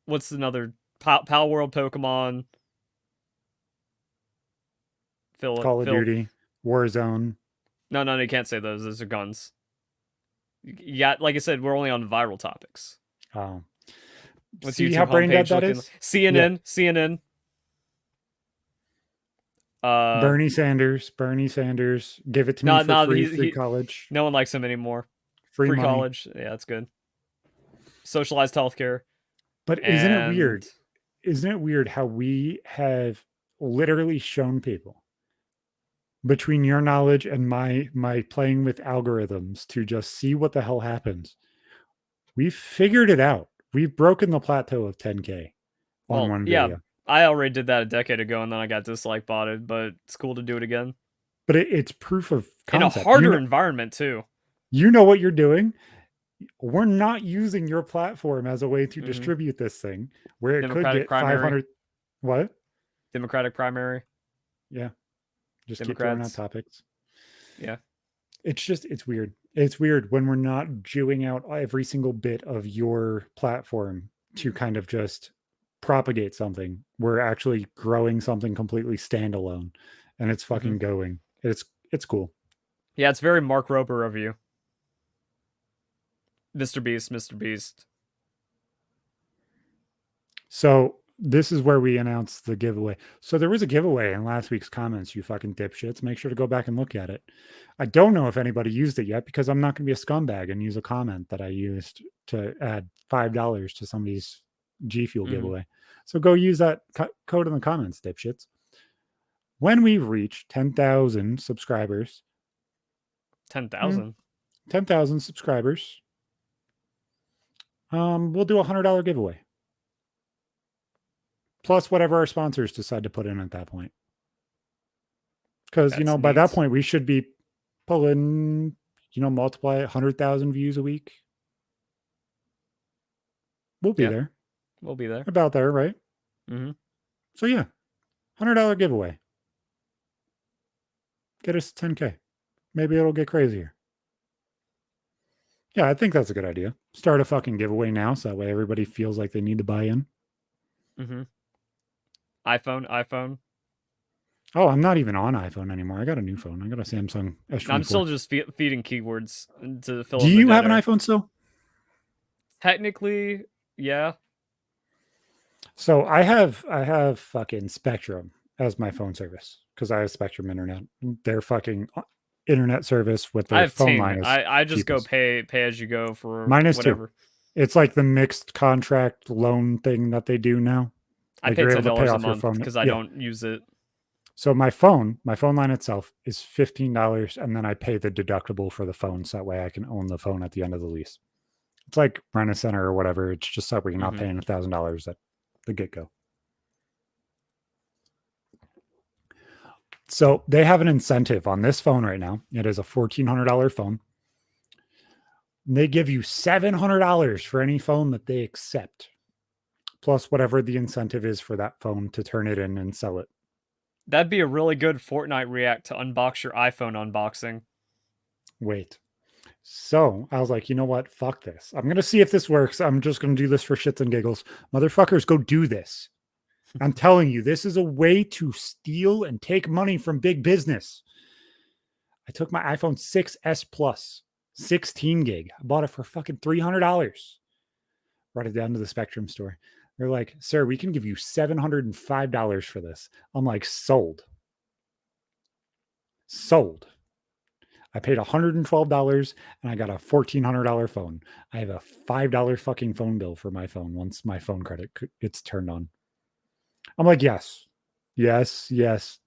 What's another Pal World Pokemon? Call of Phil. Duty, Warzone. No, you can't say those. Those are guns. Yeah, like I said, we're only on viral topics. Oh, What's see how YouTube brain dead homepage that looking like? is? Yeah. CNN. Uh, Bernie Sanders. Bernie Sanders. Give it to me no, for no, free. Free college. no one likes him anymore. Free Free money. college, yeah, that's good. Socialized healthcare, But isn't it and weird? Isn't it weird how we have literally shown people between your knowledge and my playing with algorithms to just see what the hell happens? We've figured it out. We've broken the plateau of 10K on well, one yeah, video. I already did that a decade ago, and then I got dislike botted, but it's cool to do it again But it's proof of in a concept. harder environment too. You know what you're doing. We're not using your platform as a way to Mm-hmm. distribute this thing where it could Democratic get primary, 500. What? Democratic primary, Yeah. Just keep throwing out Democrats. topics. Yeah. It's weird. It's weird when we're not jewing out every single bit of your platform to kind of just propagate something. We're actually growing something completely standalone and it's Mm-hmm. fucking going. It's cool. Yeah, it's very Mark Rober of you, Mr. Beast, Mr. Beast. So this is where we announce the giveaway. So there was a giveaway in last week's comments, you fucking dipshits. Make sure to go back and look at it. I don't know if anybody used it yet because I'm not going to be a scumbag and use a comment that I used to add $5 to somebody's G Fuel giveaway. So go use that code in the comments, dipshits. When we reach 10,000 subscribers, 10,000. 10,000 subscribers, we'll do a $100 giveaway. Plus whatever our sponsors decide to put in at that point. Because, by that point, we should be pulling, multiply 100,000 views a week. We'll be there. We'll be there. About there, right? Mm-hmm. So, yeah, $100 giveaway. Get us 10K. Maybe it'll get crazier. Yeah, I think that's a good idea. Start a fucking giveaway now so that way everybody feels like they need to buy in. Mm-hmm. iPhone. Oh, I'm not even on iPhone anymore. I got a new phone. I got a Samsung S24. I'm still just feeding keywords to fill. Do you have an iPhone still? Technically, yeah. So I have fucking Spectrum as my phone service because I have Spectrum Internet. Their fucking internet service with I their have phone Ting. line is I just cheapest. go pay as you go for Mine is whatever. too. It's like the mixed contract loan thing that they do now. I Like pay you're able to pay $10 a off your month phone. because I don't use it. So my phone line itself is $15, and then I pay the deductible for the phone, so that way I can own the phone at the end of the lease. It's like Rent a Center or whatever. It's just so we're not Mm-hmm. paying $1,000 at the get go. So they have an incentive on this phone right now. It is a $1,400 phone. And they give you $700 for any phone that they accept, plus whatever the incentive is for that phone to turn it in and sell it. That'd be a really good Fortnite react to unbox your iPhone unboxing. Wait. So I was like, you know what? Fuck this. I'm going to see if this works. I'm just going to do this for shits and giggles. Motherfuckers, go do this. I'm telling you, this is a way to steal and take money from big business. I took my iPhone 6S Plus, 16 gig. I bought it for fucking $300. Brought it down to the Spectrum store. They're like, sir, we can give you $705 for this. I'm like, sold. Sold. I paid $112 and I got a $1,400 phone. I have a $5 fucking phone bill for my phone once my phone credit gets turned on. I'm like, yes, yes, yes,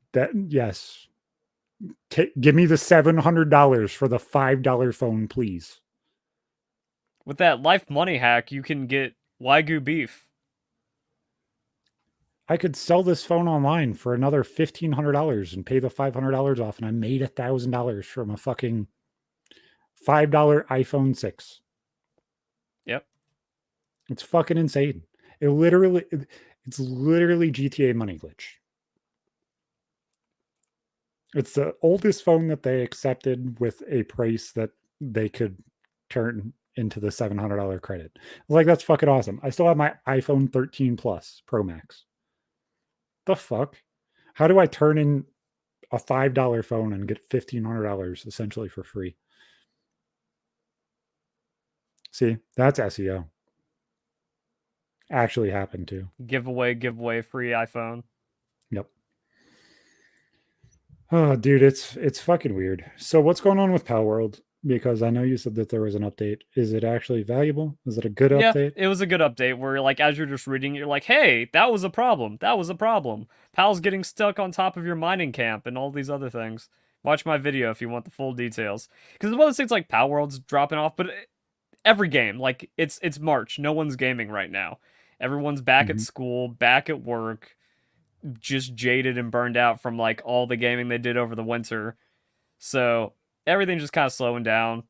yes. Give me the $700 for the $5 phone, please. With that Life Money hack, you can get Wagyu beef. I could sell this phone online for another $1,500 and pay the $500 off, and I made $1,000 from a fucking $5 iPhone 6. Yep. It's fucking insane. It's literally GTA money glitch. It's the oldest phone that they accepted with a price that they could turn into the $700 credit. Like, that's fucking awesome. I still have my iPhone 13 Plus Pro Max. The fuck? How do I turn in a $5 phone and get $1,500 essentially for free? See, that's SEO. Actually happened too. Giveaway, free iPhone. Yep. Oh, dude, it's fucking weird. So what's going on with Pal World? Because I know you said that there was an update. Is it actually valuable? Is it a good Yeah, update? it was a good update where, like, as you're just reading, you're like, hey, that was a problem. That was a problem. Pal's getting stuck on top of your mining camp and all these other things. Watch my video if you want the full details. Because one of those things like Pal World's dropping off, but every game, like, it's March. No one's gaming right now. Everyone's back at school, back at work, just jaded and burned out from, like, all the gaming they did over the winter. So everything's just kind of slowing down.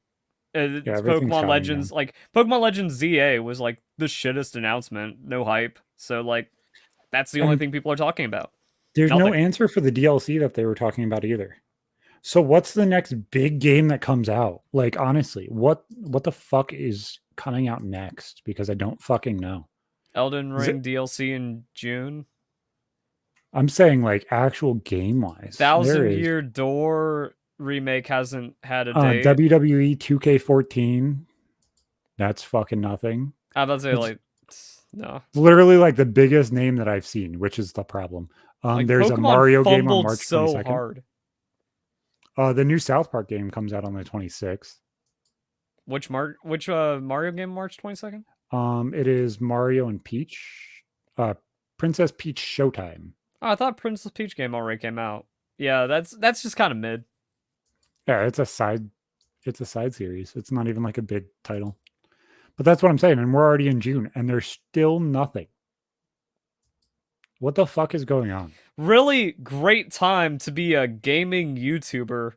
Yeah, It's everything's Pokemon calming Legends, down. like Pokemon Legends ZA was like the shittest announcement, no hype. So like that's the only And thing people are talking about. there's no Nothing. answer for the DLC that they were talking about either. So what's the next big game that comes out? Like, honestly, what the fuck is coming out next? Because I don't fucking know. Elden Ring DLC in June. I'm saying like actual game wise. There Thousand is Year Door remake hasn't had a date. WWE 2K14. That's fucking nothing. I'm about to say It's like no. literally like the biggest name that I've seen, which is the problem. Like There's a Pokemon Mario game on fumbled March so 22nd. hard. The new South Park game comes out on the 26th. Which Mario game March 22nd? It is Mario and Peach. Princess Peach Showtime. Oh, I thought Princess Peach game already came out. Yeah, that's just kind of mid. Yeah, it's a side series. It's not even like a big title. But that's what I'm saying. And we're already in June and there's still nothing. What the fuck is going on? Really great time to be a gaming YouTuber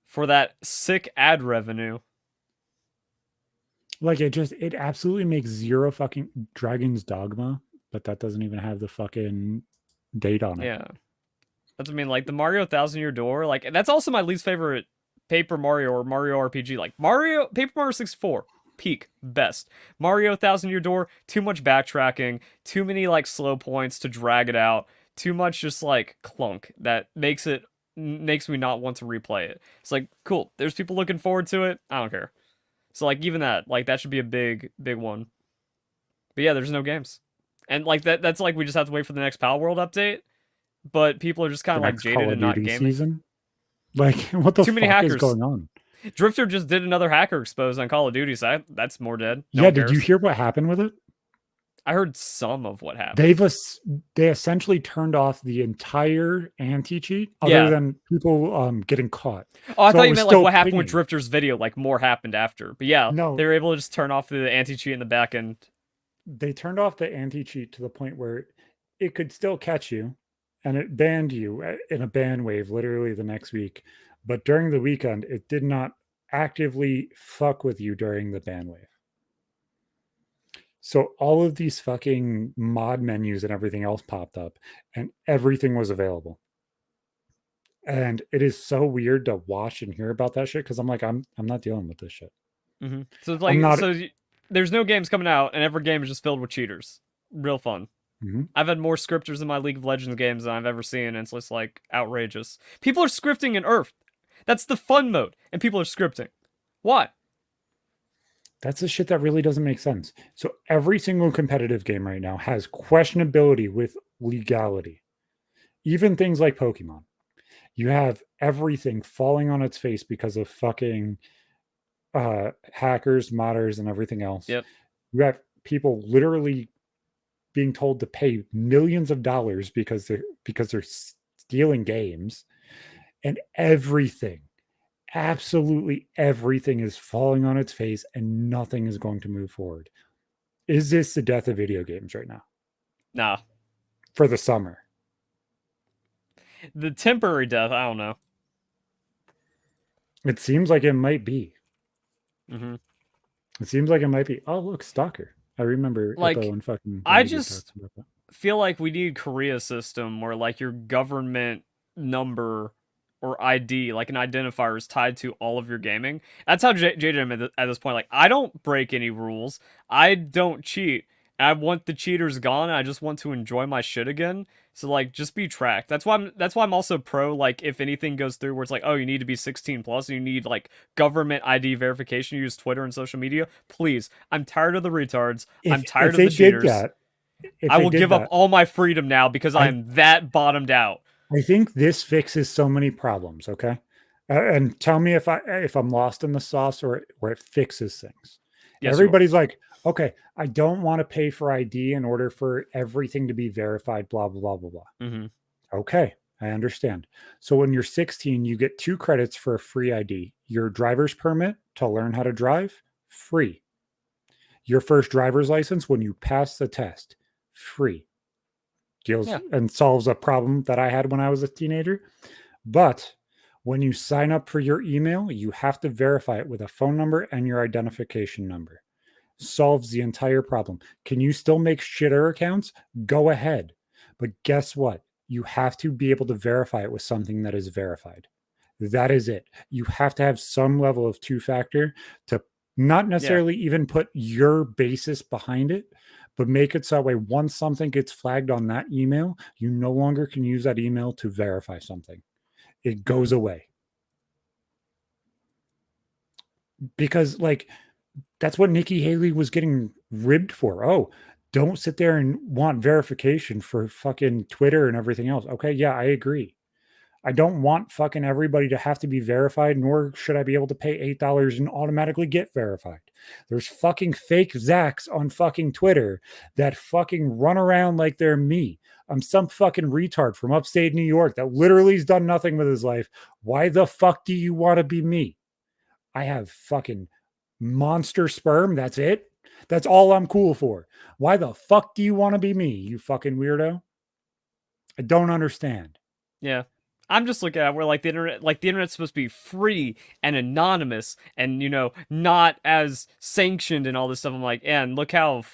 for that sick ad revenue. Like, it absolutely makes zero fucking Dragon's Dogma, but that doesn't even have the fucking date on it. Yeah. That's what I mean, like the Mario Thousand Year Door, like that's also my least favorite Paper Mario or Mario RPG. Like Paper Mario 64, peak, best. Mario Thousand Year Door, too much backtracking, too many like slow points to drag it out, too much just like clunk that makes me not want to replay it. It's like, cool, there's people looking forward to it. I don't care. So like even that, like that should be a big one. But yeah, there's no games. And like that's like we just have to wait for the next Pal World update. But people are just kind The of like next jaded Call of and not Duty gaming. season. Like, what the Too many fuck is hackers. going on? Drifter just did another hacker expose on Call of Duty, so that's more dead. Yeah, did you hear what happened with it? I heard some of what happened. They essentially turned off the entire anti-cheat other Yeah. than people getting caught. Oh, I So thought it you was meant like still what happened with pinging. Drifter's video, like more happened after. But yeah, No, they were able to just turn off the anti-cheat in the back end. they turned off the anti-cheat to the point where it could still catch you, and it banned you in a ban wave literally the next week. But during the weekend, it did not actively fuck with you during the ban wave. So all of these fucking mod menus and everything else popped up, and everything was available. And it is so weird to watch and hear about that shit because I'm like, I'm not dealing with this shit. So it's I'm like, not. there's no games coming out, and every game is just filled with cheaters. Real fun. Mhm. I've had more scripters in my League of Legends games than I've ever seen, and it's just like outrageous. People are scripting in Earth. That's the fun mode, and people are scripting. Why? That's the shit that really doesn't make sense. So every single competitive game right now has questionability with legality. Even things like Pokemon. You have everything falling on its face because of fucking hackers, modders, and everything else. Yep. You have people literally being told to pay millions of dollars because they're stealing games, and everything, absolutely everything, is falling on its face, and nothing is going to move forward. Is this the death of video games right now Nah. for the summer? The temporary death, I don't know. It seems like it might be. Mm-hmm. It seems like it might be. Oh, look, Stalker. I remember Ippo Like, and fucking I Renegade just talking about that. feel like we need Korea system where like your government number or ID, like an identifier, is tied to all of your gaming. That's how JJ at this point. Like, I don't break any rules. I don't cheat. I want the cheaters gone. And I just want to enjoy my shit again. So like, just be tracked. That's why I'm also pro. Like, if anything goes through where it's like, oh, you need to be 16 plus, and you need like government ID verification. You use Twitter and social media. Please, I'm tired of the retards. I'm If tired of they the did cheaters. that, if I they will did give up that, all my freedom now because I I'm that bottomed out. I think this fixes so many problems. Okay, and tell me if I'm lost in the sauce or it fixes things. Yes, you are. Everybody's like, okay, I don't want to pay for ID in order for everything to be verified. Blah blah blah blah blah. Mm-hmm. Okay, I understand. So when you're 16, you get 2 credits for a free ID. Your driver's permit to learn how to drive, free. Your first driver's license when you pass the test, free. Deals Yeah. and solves a problem that I had when I was a teenager. But when you sign up for your email, you have to verify it with a phone number and your identification number. Solves the entire problem. Can you still make shitter accounts? Go ahead. But guess what? You have to be able to verify it with something that is verified. That is it. You have to have some level of two-factor to not Yeah. necessarily even put your basis behind it, but make it so that way once something gets flagged on that email, you no longer can use that email to verify something. It goes away. Because like that's what Nikki Haley was getting ribbed for. Oh, don't sit there and want verification for fucking Twitter and everything else. Okay, yeah, I agree. I don't want fucking everybody to have to be verified, nor should I be able to pay $8 and automatically get verified. There's fucking fake Zacks on fucking Twitter that fucking run around like they're me. I'm some fucking retard from upstate New York that literally has done nothing with his life. Why the fuck do you want to be me? I have fucking monster sperm. That's it. That's all I'm cool for. Why the fuck do you want to be me, you fucking weirdo? I don't understand. Yeah. I'm just looking at where the internet's supposed to be free and anonymous and not as sanctioned and all this stuff. I'm like, and look how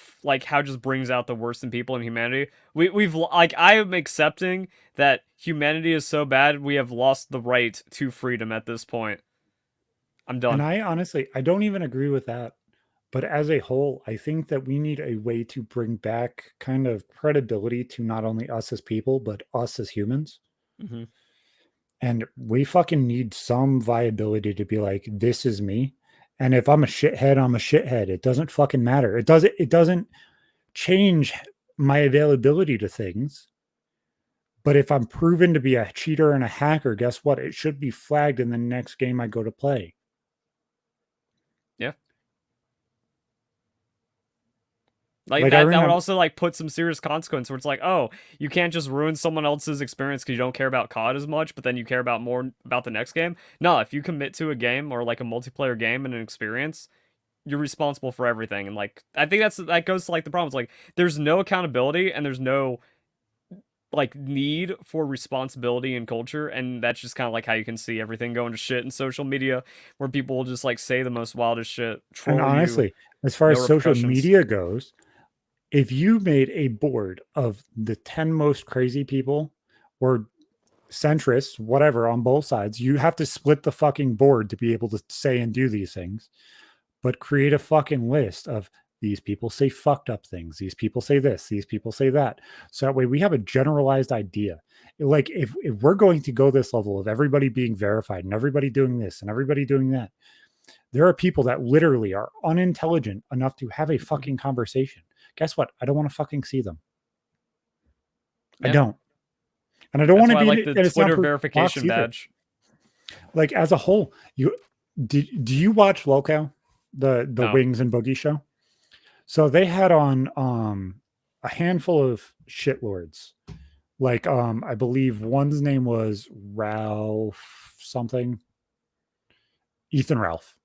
just brings out the worst in people and humanity. We've like I am accepting that humanity is so bad we have lost the right to freedom at this point. I'm And done. I honestly, I don't even agree with that. But as a whole, I think that we need a way to bring back kind of credibility to not only us as people, but us as humans. Hmm. And we fucking need some viability to be like, this is me. And if I'm a shithead, I'm a shithead. It doesn't fucking matter. It doesn't change my availability to things. But if I'm proven to be a cheater and a hacker, guess what? It should be flagged in the next game I go to play. Yeah. Like Like I that would remember, also like put some serious consequence where it's like, oh, you can't just ruin someone else's experience because you don't care about COD as much, but then you care about more about the next game. No, if you commit to a game or like a multiplayer game and an experience, you're responsible for everything. And like I think that goes to like the problems. Like there's no accountability and there's no like need for responsibility in culture, and that's just kind of like how you can see everything going to shit in social media where people will just like say the most wildest shit, and troll you, honestly, as far no as social repercussions. media goes, if you made a board of the 10 most crazy people or centrists, whatever, on both sides, you have to split the fucking board to be able to say and do these things. But create a fucking list of these people say fucked up things. These people say this. These people say that. So that way we have a generalized idea. Like if we're going to go this level of everybody being verified and everybody doing this and everybody doing that, there are people that literally are unintelligent enough to have a fucking conversation. Guess what? I don't want to fucking see them. I Yeah, don't. And I don't that's want to why I be in like it the in a Twitter soundproof box verification either. badge. Like as a whole, do you watch Loco, the No. Wings and Boogie show? So they had on a handful of shitlords. Like I believe one's name was Ralph something, Ethan Ralph.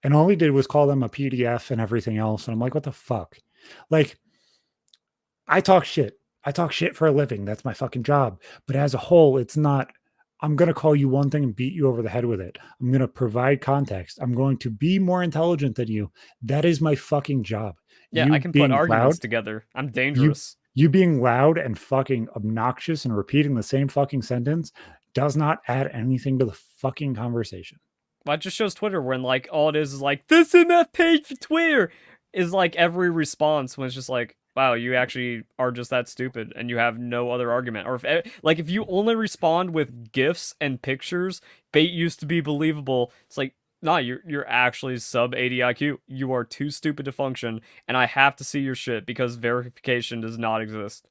And all he did was call them a PDF and everything else. And I'm like, what the fuck? Like, I talk shit. I talk shit for a living. That's my fucking job. But as a whole, it's not, I'm going to call you one thing and beat you over the head with it. I'm going to provide context. I'm going to be more intelligent than you. That is my fucking job. Yeah, I You can put being arguments loud, together. I'm you dangerous. you being loud and fucking obnoxious and repeating the same fucking sentence does not add anything to the fucking conversation. Well, it just shows Twitter when like all it is like this MF page for Twitter is like every response when it's just like, wow, you actually are just that stupid and you have no other argument. Or if you only respond with gifs and pictures, bait used to be believable. It's like, nah, you're actually sub 80 IQ. You are too stupid to function, and I have to see your shit because verification does not exist.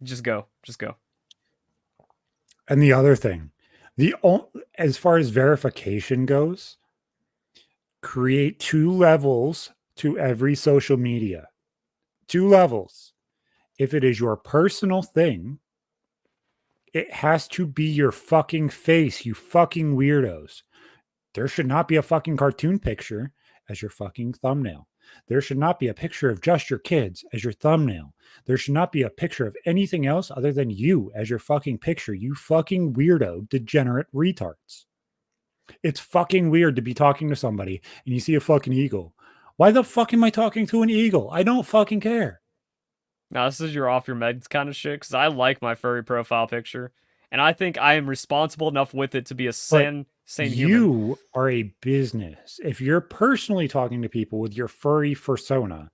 Just go, just go. And the other thing, as far as verification goes, create 2 levels to every social media. 2 levels. If it is your personal thing, it has to be your fucking face, you fucking weirdos. There should not be a fucking cartoon picture as your fucking thumbnail. There should not be a picture of just your kids as your thumbnail. There should not be a picture of anything else other than you as your fucking picture, you fucking weirdo, degenerate retards. It's fucking weird to be talking to somebody and you see a fucking eagle. Why the fuck am I talking to an eagle? I don't fucking care. Now, this is your off your meds kind of shit, because I like my furry profile picture, and I think I am responsible enough with it to be a But sane human. you are a business. If you're personally talking to people with your furry persona,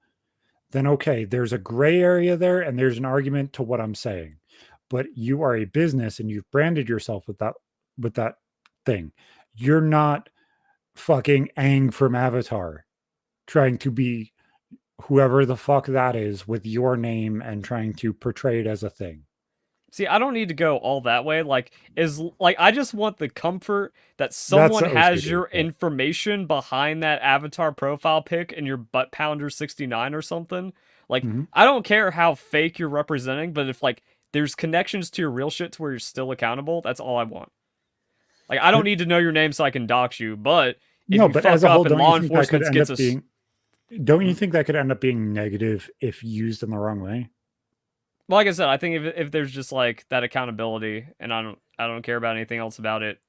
then okay, there's a gray area there and there's an argument to what I'm saying. But you are a business and you've branded yourself with that thing. You're not fucking Aang from Avatar trying to be whoever the fuck that is with your name and trying to portray it as a thing. See, I don't need to go all that way. I just want the comfort that That's someone the has OCD. your information behind that avatar profile pic in your butt pounder 69 or something. Like, Mhm. I don't care how fake you're representing, but if like there's connections to your real shit to where you're still accountable, that's all I want. Like, I don't But need to know your name so I can dox you, but if no, you but as fuck a whole, up and law enforcement gets us, don't you think that could end up being negative if used in the wrong way? well, like I said, I think if there's just like that accountability, and I don't care about anything else about it.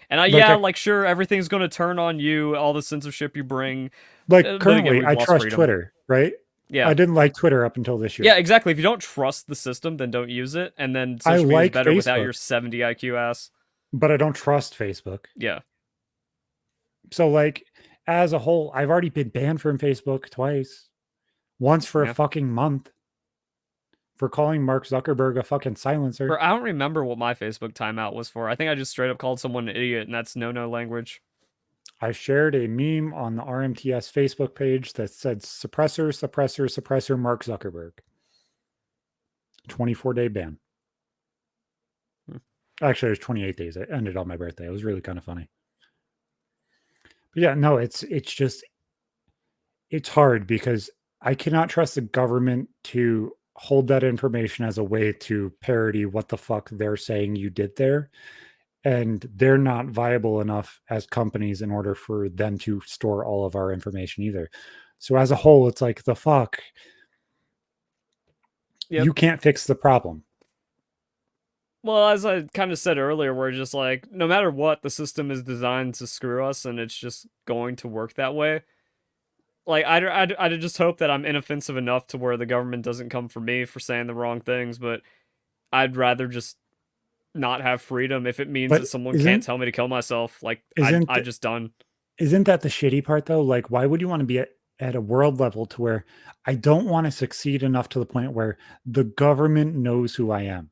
And Like yeah, like sure, everything's gonna turn on you, all the censorship you bring. But again, currently we've I lost trust freedom. Twitter, right? I Yeah, didn't like Twitter up until this yeah, year. exactly. If you don't trust the system, then don't use it. And then I social media is like better without Facebook, your 70 IQ ass. but I don't trust Facebook. Yeah, So like as a whole, I've already been banned from Facebook twice. Once for a yeah. fucking month for calling Mark Zuckerberg a fucking Bro, silencer. I don't remember what my Facebook timeout was for. I think I just straight up called someone an idiot, and that's no language. I shared a meme on the RMTS Facebook page that said suppressor, suppressor, suppressor Mark Zuckerberg. 24-day ban. Hmm. Actually, it was 28 days. It ended on my birthday. It was really kind of funny. But yeah, no, it's just it's hard because I cannot trust the government to hold that information as a way to parody what the fuck they're saying you did there. And they're not viable enough as companies in order for them to store all of our information either. So as a whole, it's like the fuck. Yep. You can't fix the problem. Well, as I kind of said earlier, we're just like, no matter what, the system is designed to screw us, and it's just going to work that way. Like, I just hope that I'm inoffensive enough to where the government doesn't come for me for saying the wrong things, but I'd rather just not have freedom if it means that But someone can't isn't tell me to kill myself. Like, isn't I just done. isn't that the shitty part though? Like, why would you want to be at a world level to where I don't want to succeed enough to the point where the government knows who I am?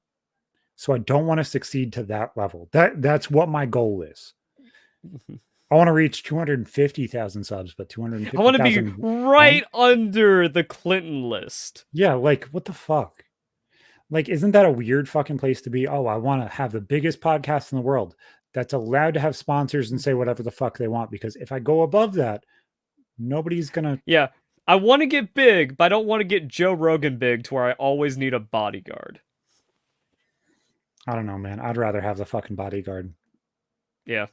So I don't want to succeed to that level. That's what my goal is. I want to reach 250,000 subs, but I want to be 250,000 right under the Clinton list. Yeah, like what the fuck? Like, isn't that a weird fucking place to be? Oh, I want to have the biggest podcast in the world that's allowed to have sponsors and say whatever the fuck they want. Because if I go above that, nobody's gonna. Yeah, I want to get big, but I don't want to get Joe Rogan big to where I always need a bodyguard. I don't know, man. I'd rather have the fucking bodyguard. Yeah.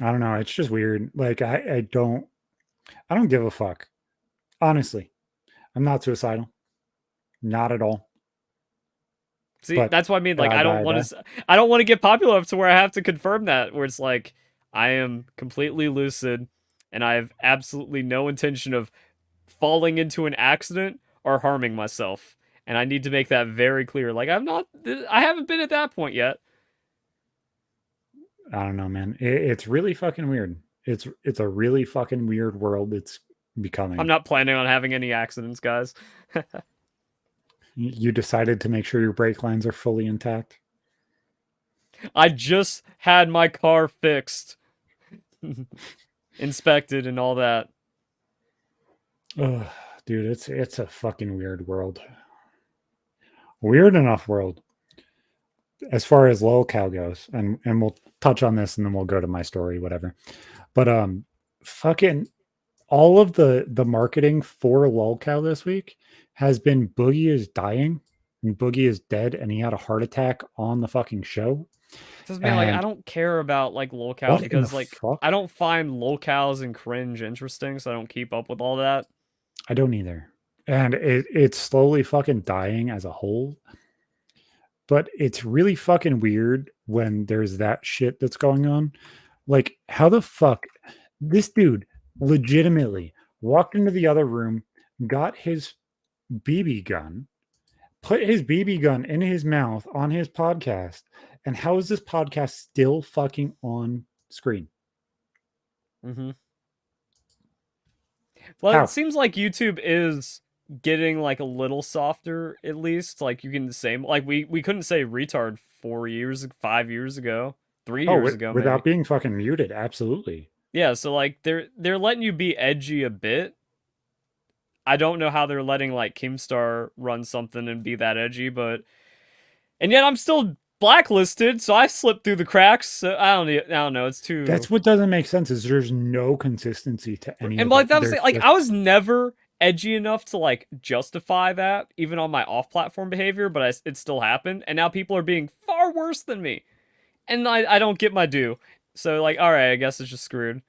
I don't know. It's just weird. Like I don't give a fuck. Honestly, I'm not suicidal. Not at all. See, But that's what I mean. should Like, I die today? I don't want to get popular enough to where I have to confirm that. Where it's like, I am completely lucid, and I have absolutely no intention of falling into an accident or harming myself. And I need to make that very clear. Like, I haven't been at that point yet. I don't know, man. It's really fucking weird. It's a really fucking weird world it's becoming. I'm not planning on having any accidents, guys. You decided to make sure your brake lines are fully intact. I just had my car fixed, inspected, and all that. Ugh, dude, it's a fucking weird world. Weird enough world. As far as lolcow goes, and we'll touch on this and then we'll go to my story, whatever. But fucking all of the marketing for lolcow this week has been Boogie is dying and Boogie is dead and he had a heart attack on the fucking show. Just being like, I don't care about like lolcow because like fuck? I don't find lolcows and cringe interesting, so I don't keep up with all that. I don't either. And it's slowly fucking dying as a whole. But it's really fucking weird when there's that shit that's going on. Like, how the fuck this dude legitimately walked into the other room, got his BB gun, put his BB gun in his mouth on his podcast, and how is this podcast still fucking on screen? Mm-hmm. Well, How? it seems like YouTube is getting like a little softer, at least. Like you can say, like we couldn't say retard 4 years, 5 years ago, 3 years ago, maybe. Without being fucking muted, absolutely. Yeah, so like they're letting you be edgy a bit. I don't know how they're letting like Keemstar run something and be that edgy, but and yet I'm still blacklisted, so I slipped through the cracks. So I don't know. It's too. That's what doesn't make sense. Is there's no consistency to any And of like it. that was like I was never edgy enough to like justify that even on my off-platform behavior, but it still happened, and now people are being far worse than me, and I don't get my due. So like, all right, I guess it's just screwed.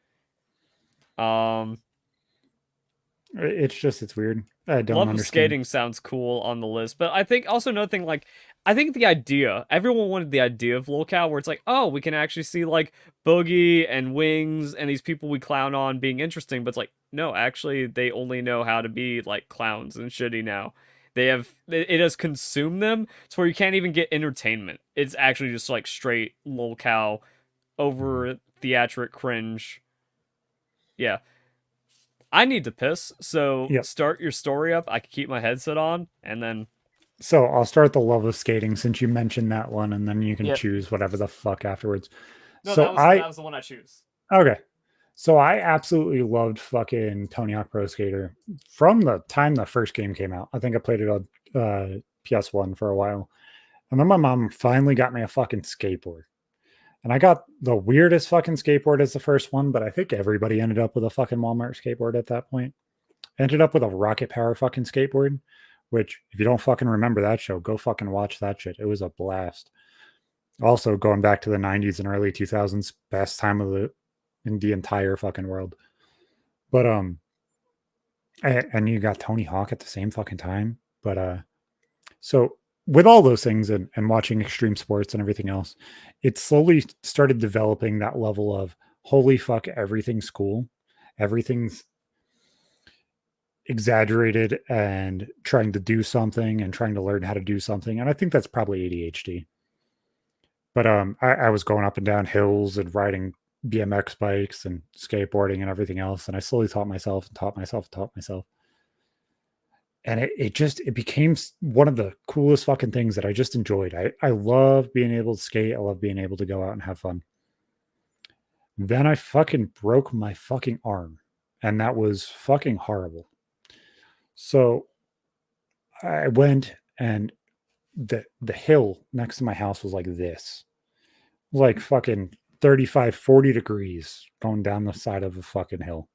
It's weird. I don't Love of understand. skating sounds cool on the list, but I think also another thing, like, I think the idea, everyone wanted the idea of lolcow where it's like, oh, we can actually see like Boogie and Wings and these people we clown on being interesting, but it's like, no, actually, they only know how to be like clowns and shitty now. It has consumed them to where you can't even get entertainment. It's actually just like straight lolcow over theatric cringe. Yeah. I need to piss, so Yep. start your story up. I can keep my headset on, and then. So I'll start the love of skating since you mentioned that one, and then you can Yep. choose whatever the fuck afterwards. No, So that was the one I choose. Okay. So I absolutely loved fucking Tony Hawk Pro Skater from the time the first game came out. I think I played it on PS1 for a while. And then my mom finally got me a fucking skateboard. And I got the weirdest fucking skateboard as the first one, but I think everybody ended up with a fucking Walmart skateboard at that point. I ended up with a Rocket Power fucking skateboard, which if you don't fucking remember that show, go fucking watch that shit. It was a blast. Also, going back to the 90s and early 2000s, best time of the in the entire fucking world. But and you got Tony Hawk at the same fucking time. But so with all those things and watching extreme sports and everything else, it slowly started developing that level of holy fuck, everything's cool. Everything's exaggerated and trying to do something and trying to learn how to do something. And I think that's probably ADHD. But I was going up and down hills and riding BMX bikes and skateboarding and everything else. And I slowly taught myself and taught myself and taught myself. And it became one of the coolest fucking things that I just enjoyed. I love being able to skate. I love being able to go out and have fun. Then I fucking broke my fucking arm. And that was fucking horrible. So I went and the hill next to my house was like this. Like fucking 35, 40 degrees going down the side of a fucking hill.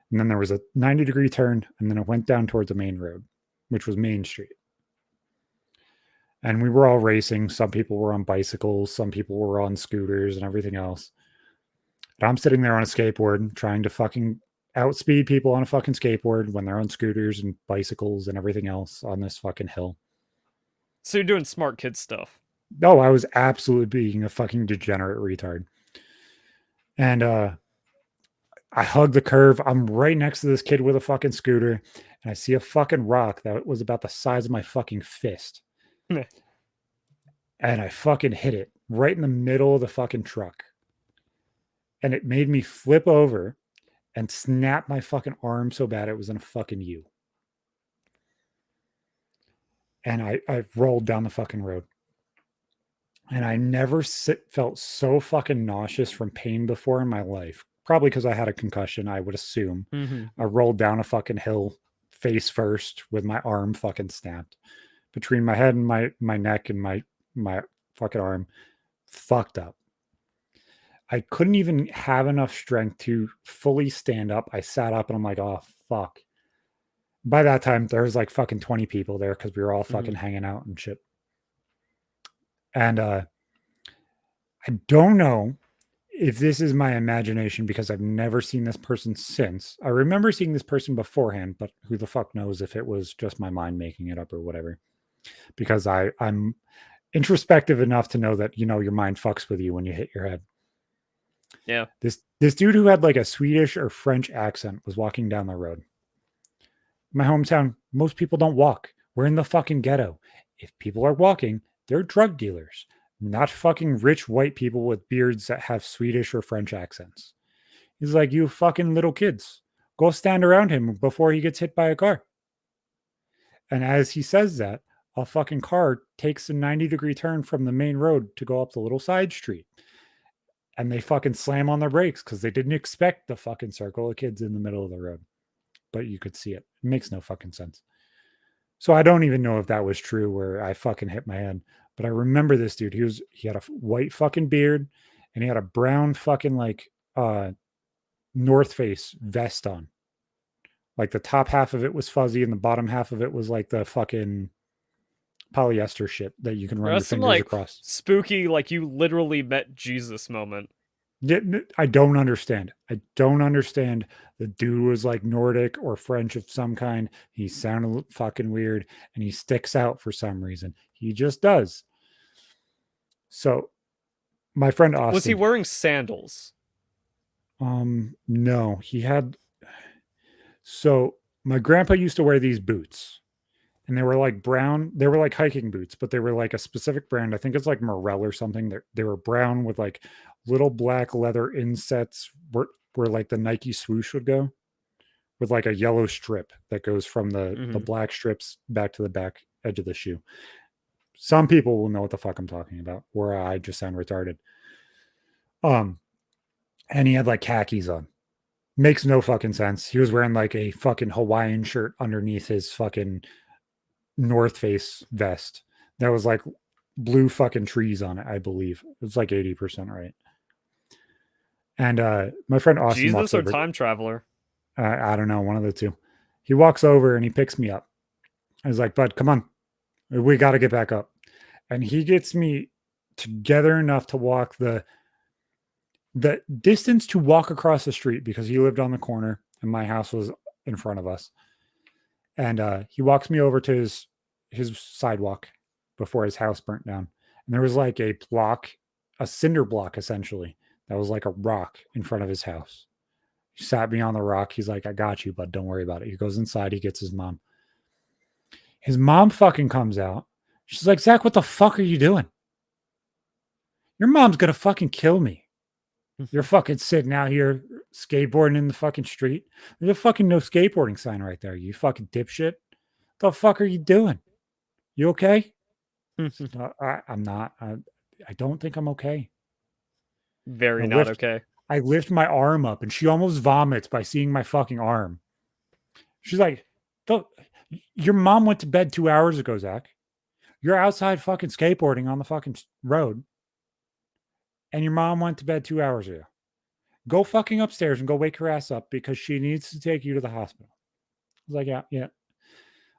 And then there was a 90-degree turn, and then it went down towards the main road, which was Main Street. And we were all racing. Some people were on bicycles, some people were on scooters and everything else. And I'm sitting there on a skateboard trying to fucking outspeed people on a fucking skateboard when they're on scooters and bicycles and everything else on this fucking hill. So you're doing smart kid stuff. No, I was absolutely being a fucking degenerate retard. And I hug the curve. I'm right next to this kid with a fucking scooter, and I see a fucking rock that was about the size of my fucking fist. And I fucking hit it right in the middle of the fucking truck. And it made me flip over and snap my fucking arm so bad it was in a fucking U. And I rolled down the fucking road. And I never felt so fucking nauseous from pain before in my life. Probably because I had a concussion, I would assume. Mm-hmm. I rolled down a fucking hill face first with my arm fucking snapped. Between my head and my neck and my fucking arm, fucked up. I couldn't even have enough strength to fully stand up. I sat up and I'm like, oh, fuck. By that time, there was like fucking 20 people there because we were all fucking hanging out and shit. And I don't know if this is my imagination because I've never seen this person since. I remember seeing this person beforehand, but who the fuck knows if it was just my mind making it up or whatever. Because I'm introspective enough to know that, you know, your mind fucks with you when you hit your head. Yeah. This dude who had like a Swedish or French accent was walking down the road. My hometown, most people don't walk. We're in the fucking ghetto. If people are walking, they're drug dealers, not fucking rich white people with beards that have Swedish or French accents. He's like, you fucking little kids, go stand around him before he gets hit by a car. And as he says that, a fucking car takes a 90-degree turn from the main road to go up the little side street. And they fucking slam on their brakes because they didn't expect the fucking circle of kids in the middle of the road. But you could see it. It makes no fucking sense. So I don't even know if that was true where I fucking hit my head. But I remember this dude. He had a white fucking beard and he had a brown fucking like North Face vest on. Like the top half of it was fuzzy and the bottom half of it was like the fucking polyester shit that you can run your fingers like across. Spooky, like you literally met Jesus moment. I don't understand. I don't understand. The dude was like Nordic or French of some kind. He sounded fucking weird and he sticks out for some reason. He just does. So my friend Austin. Was he wearing sandals? No, he had. So my grandpa used to wear these boots and they were like brown. They were like hiking boots, but they were like a specific brand. I think it's like Morel or something. They were brown with like little black leather insets where like the Nike swoosh would go, with like a yellow strip that goes from the black strips back to the back edge of the shoe. Some people will know what the fuck I'm talking about, or I just sound retarded. And he had like khakis on. Makes no fucking sense. He was wearing like a fucking Hawaiian shirt underneath his fucking North Face vest that was like blue fucking trees on it, I believe. It's like 80% right. And my friend Austin walks Jesus or over. time traveler? I don't know, one of the two. He walks over and he picks me up. I was like, bud, come on. We got to get back up. And he gets me together enough to walk the distance to walk across the street, because he lived on the corner and my house was in front of us. And he walks me over to his sidewalk before his house burnt down. And there was like a block, a cinder block essentially, that was like a rock in front of his house. He sat me on the rock. He's like, I got you, bud. Don't worry about it. He goes inside. He gets his mom. His mom fucking comes out. She's like, Zach, what the fuck are you doing? Your mom's going to fucking kill me. You're fucking sitting out here skateboarding in the fucking street. There's a fucking no skateboarding sign right there. You fucking dipshit. The fuck are you doing? You okay? I'm not. I don't think I'm okay. Very not okay. I lift my arm up and she almost vomits by seeing my fucking arm. She's like, your mom went to bed 2 hours ago, Zach. You're outside fucking skateboarding on the fucking road. And your mom went to bed 2 hours ago. Go fucking upstairs and go wake her ass up because she needs to take you to the hospital. I was like, yeah,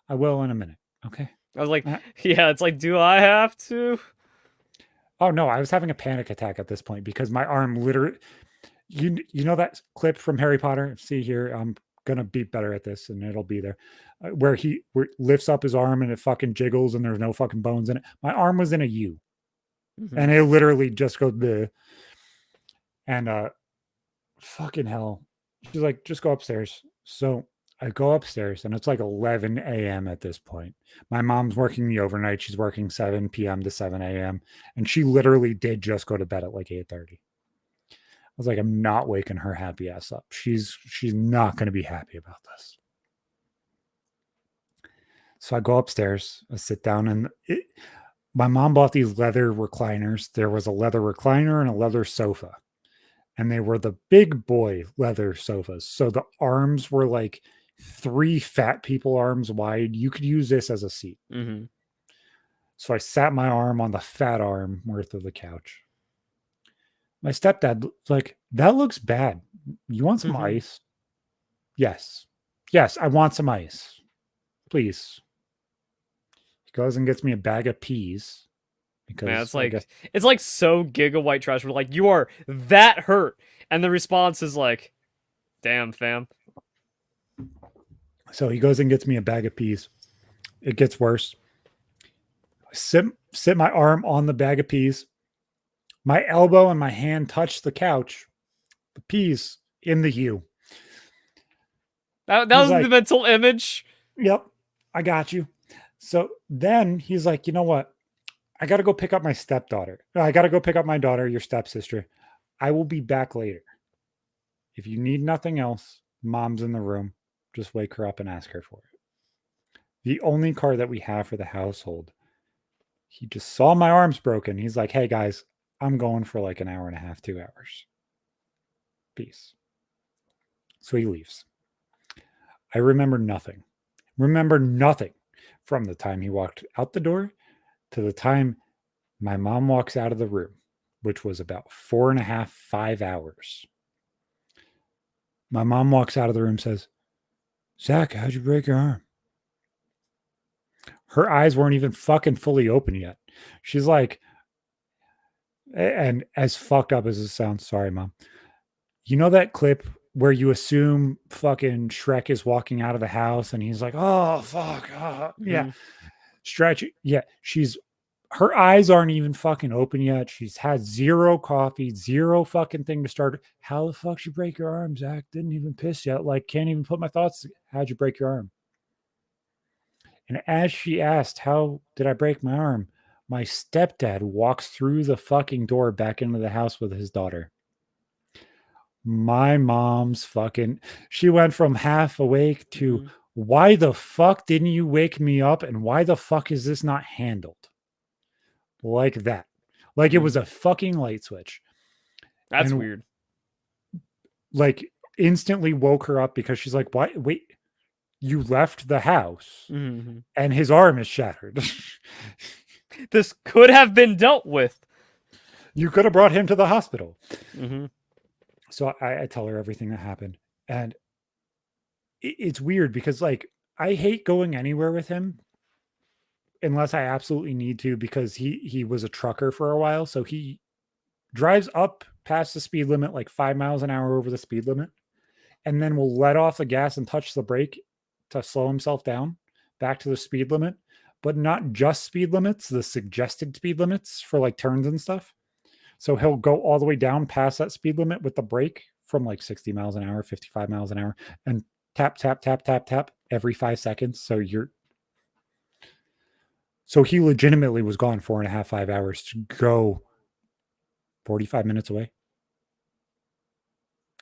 I will in a minute. Okay. I was like, yeah, it's like, do I have to? Oh no, I was having a panic attack at this point because my arm literally, you know that clip from Harry Potter? See here, I'm gonna be better at this and it'll be there. Where he lifts up his arm and it fucking jiggles and there's no fucking bones in it. My arm was in a U. And it literally just goes bleh. And fucking hell. She's like, just go upstairs. So I go upstairs and it's like 11 a.m. at this point. My mom's working the overnight. She's working 7 p.m. to 7 a.m. And she literally did just go to bed at like 8:30. I was like, I'm not waking her happy ass up. She's not going to be happy about this. So I go upstairs, I sit down, and my mom bought these leather recliners. There was a leather recliner and a leather sofa. And they were the big boy leather sofas. So the arms were like 3 fat people arms wide. You could use this as a seat. So I sat my arm on the fat arm worth of the couch. My stepdad was like, that looks bad. You want some ice? Yes, I want some ice. Please. He goes and gets me a bag of peas. Because man, it's like so giga white trash. We're like, you are that hurt. And the response is like, damn, fam. So he goes and gets me a bag of peas. It gets worse. I sit my arm on the bag of peas. My elbow and my hand touch the couch. The peas in the U. That was like, the mental image. Yep, I got you. So then he's like, you know what? I got to go pick up my stepdaughter. I got to go pick up my daughter, your stepsister. I will be back later. If you need nothing else, mom's in the room. Just wake her up and ask her for it. The only car that we have for the household. He just saw my arms broken. He's like, hey guys, I'm going for like an hour and a half, 2 hours. Peace. So he leaves. I remember nothing. From the time he walked out the door to the time my mom walks out of the room, which was about 4.5, 5 hours. My mom walks out of the room and says, Zach, how'd you break your arm? Her eyes weren't even fucking fully open yet. She's like, and as fucked up as it sounds, sorry, Mom. You know that clip where you assume fucking Shrek is walking out of the house and he's like, oh, fuck. Yeah. Stretch. Yeah. Her eyes aren't even fucking open yet. She's had 0 coffee, 0 fucking thing to start. How the fuck you break your arm, Zach? Didn't even piss yet. Like, can't even put my thoughts. How'd you break your arm? And as she asked, how did I break my arm? My stepdad walks through the fucking door back into the house with his daughter. My mom's fucking, she went from half awake to, why the fuck didn't you wake me up? And why the fuck is this not handled? Like that. Like it was a fucking light switch. That's weird. Like instantly woke her up because she's like, "What? Wait, you left the house and his arm is shattered." This could have been dealt with. You could have brought him to the hospital. Mm-hmm. So I tell her everything that happened. And it's weird because, like, I hate going anywhere with him unless I absolutely need to, because he was a trucker for a while. So he drives up past the speed limit, like 5 miles an hour over the speed limit, and then will let off the gas and touch the brake to slow himself down back to the speed limit, but not just speed limits, the suggested speed limits for like turns and stuff. So he'll go all the way down past that speed limit with the brake from like 60 miles an hour, 55 miles an hour, and tap, tap, tap, tap, tap every 5 seconds. So he legitimately was gone 4.5, 5 hours to go 45 minutes away.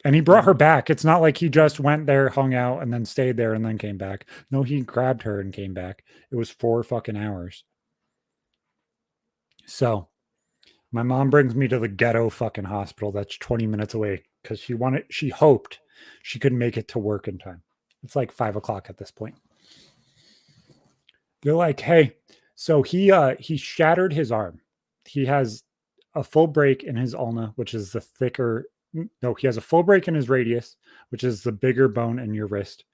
And he brought her back. It's not like he just went there, hung out, and then stayed there and then came back. No, he grabbed her and came back. It was 4 fucking hours. So my mom brings me to the ghetto fucking hospital that's 20 minutes away because she hoped she could make it to work in time. It's like 5 o'clock at this point. They're like, hey, so he shattered his arm. He has a full break in his ulna, which is the thicker. No, he has a full break in his radius, which is the bigger bone in your wrist,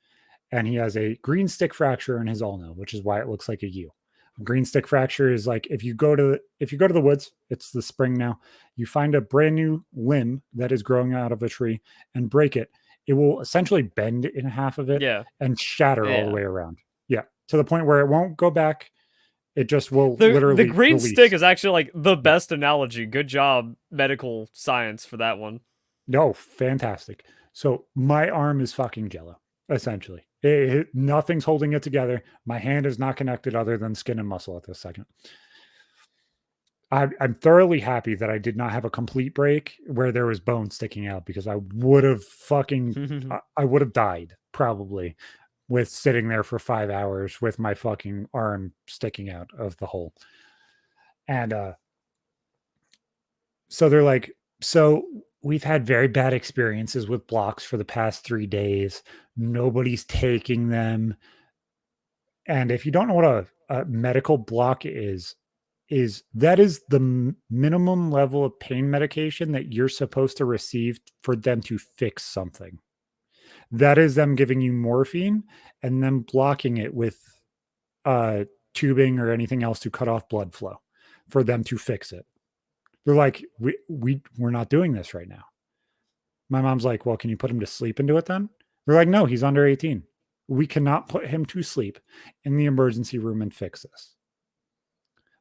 and he has a green stick fracture in his ulna, which is why it looks like a U. A green stick fracture is like if you go to the woods, it's the spring now. You find a brand new limb that is growing out of a tree and break it. It will essentially bend in half of it Yeah. and shatter all the Yeah. way around. Yeah, to the point where it won't go back. It just will The literally green release. stick is actually like the best analogy. Good job, medical science, for that one. No, fantastic. So my arm is fucking jello, essentially. Nothing's holding it together. My hand is not connected other than skin and muscle at this second. I'm thoroughly happy that I did not have a complete break where there was bone sticking out, because I would have I would have died probably with sitting there for 5 hours with my fucking arm sticking out of the hole. And so they're like, so we've had very bad experiences with blocks for the past 3 days. Nobody's taking them. And if you don't know what a medical block is that is the minimum level of pain medication that you're supposed to receive for them to fix something. That is them giving you morphine and then blocking it with tubing or anything else to cut off blood flow for them to fix it. They're like, we're not doing this right now. My mom's like, well, can you put him to sleep and do it then? They're like, no, he's under 18. We cannot put him to sleep in the emergency room and fix this.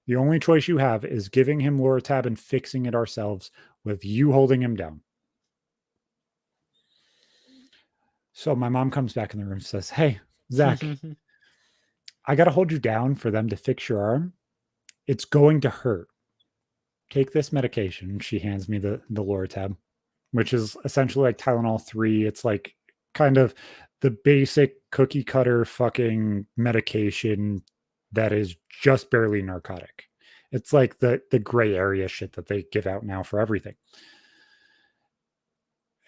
The only choice you have is giving him Loratab and fixing it ourselves with you holding him down. So my mom comes back in the room and says, hey, Zach, I got to hold you down for them to fix your arm. It's going to hurt. Take this medication. She hands me the Loratab, which is essentially like Tylenol 3. It's like kind of the basic cookie cutter fucking medication that is just barely narcotic. It's like the gray area shit that they give out now for everything.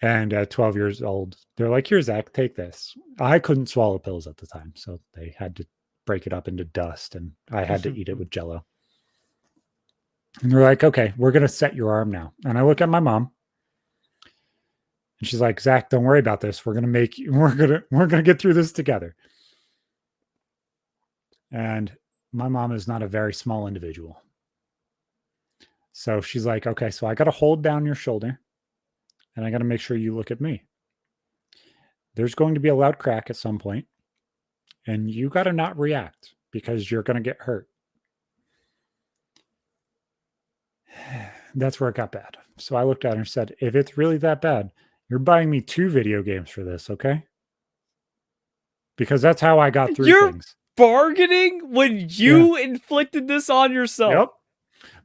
And at 12 years old, they're like, here, Zach, take this. I couldn't swallow pills at the time, so they had to break it up into dust, and I had to eat it with Jello. And they're like, okay, we're going to set your arm now. And I look at my mom, and she's like, Zach, don't worry about this. We're going to get through this together. And my mom is not a very small individual. So she's like, okay, so I got to hold down your shoulder and I got to make sure you look at me. There's going to be a loud crack at some point, and you got to not react because you're going to get hurt. That's where it got bad. So I looked at her and said, if it's really that bad, you're buying me 2 video games for this, okay? Because that's how I got through things. Bargaining when you inflicted this on yourself. Yep.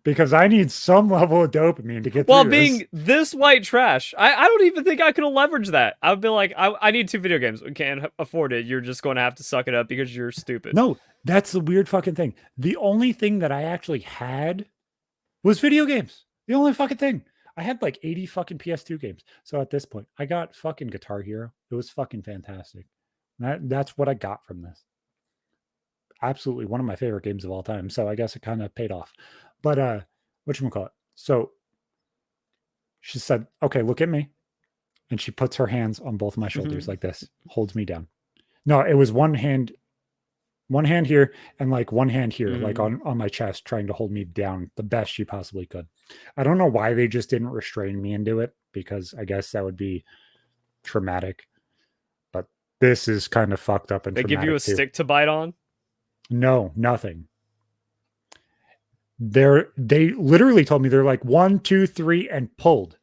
Because I need some level of dopamine to get through While this. being this white trash, I don't even think I could have leveraged that. I would be like, I need 2 video games. We can't afford it. You're just going to have to suck it up because you're stupid. No, that's the weird fucking thing. The only thing that I actually had was video games. The only fucking thing. I had like 80 fucking PS2 games. So at this point, I got fucking Guitar Hero. It was fucking fantastic. That's what I got from this. absolutely one of my favorite games of all time. So I guess it kind of paid off. But whatchamacallit? So she said, okay, look at me. And she puts her hands on both my shoulders like this, holds me down. No, it was one hand here and like one hand here, like on my chest, trying to hold me down the best she possibly could. I don't know why they just didn't restrain me into it, because I guess that would be traumatic. But this is kind of fucked up and They give traumatic you a too. stick to bite on? No, nothing. They literally told me, they're like 1, 2, 3, and pulled.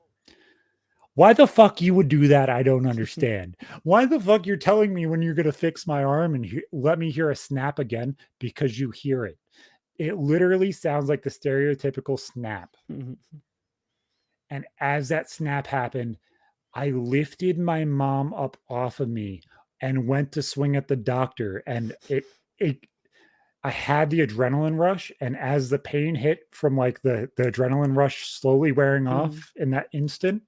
Why the fuck you would do that? I don't understand. Why the fuck you're telling me when you're going to fix my arm and let me hear a snap again? Because you hear it. It literally sounds like the stereotypical snap. And as that snap happened, I lifted my mom up off of me and went to swing at the doctor. And I had the adrenaline rush. And as the pain hit from like the adrenaline rush slowly wearing off in that instant,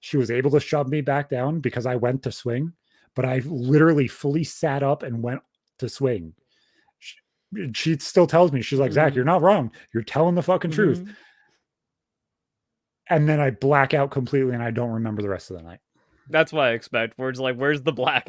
she was able to shove me back down because I went to swing, but I literally fully sat up and went to swing. She still tells me, she's like, Zach, you're not wrong. You're telling the fucking truth. And then I black out completely and I don't remember the rest of the night. That's what I expect. Where it's like, where's the black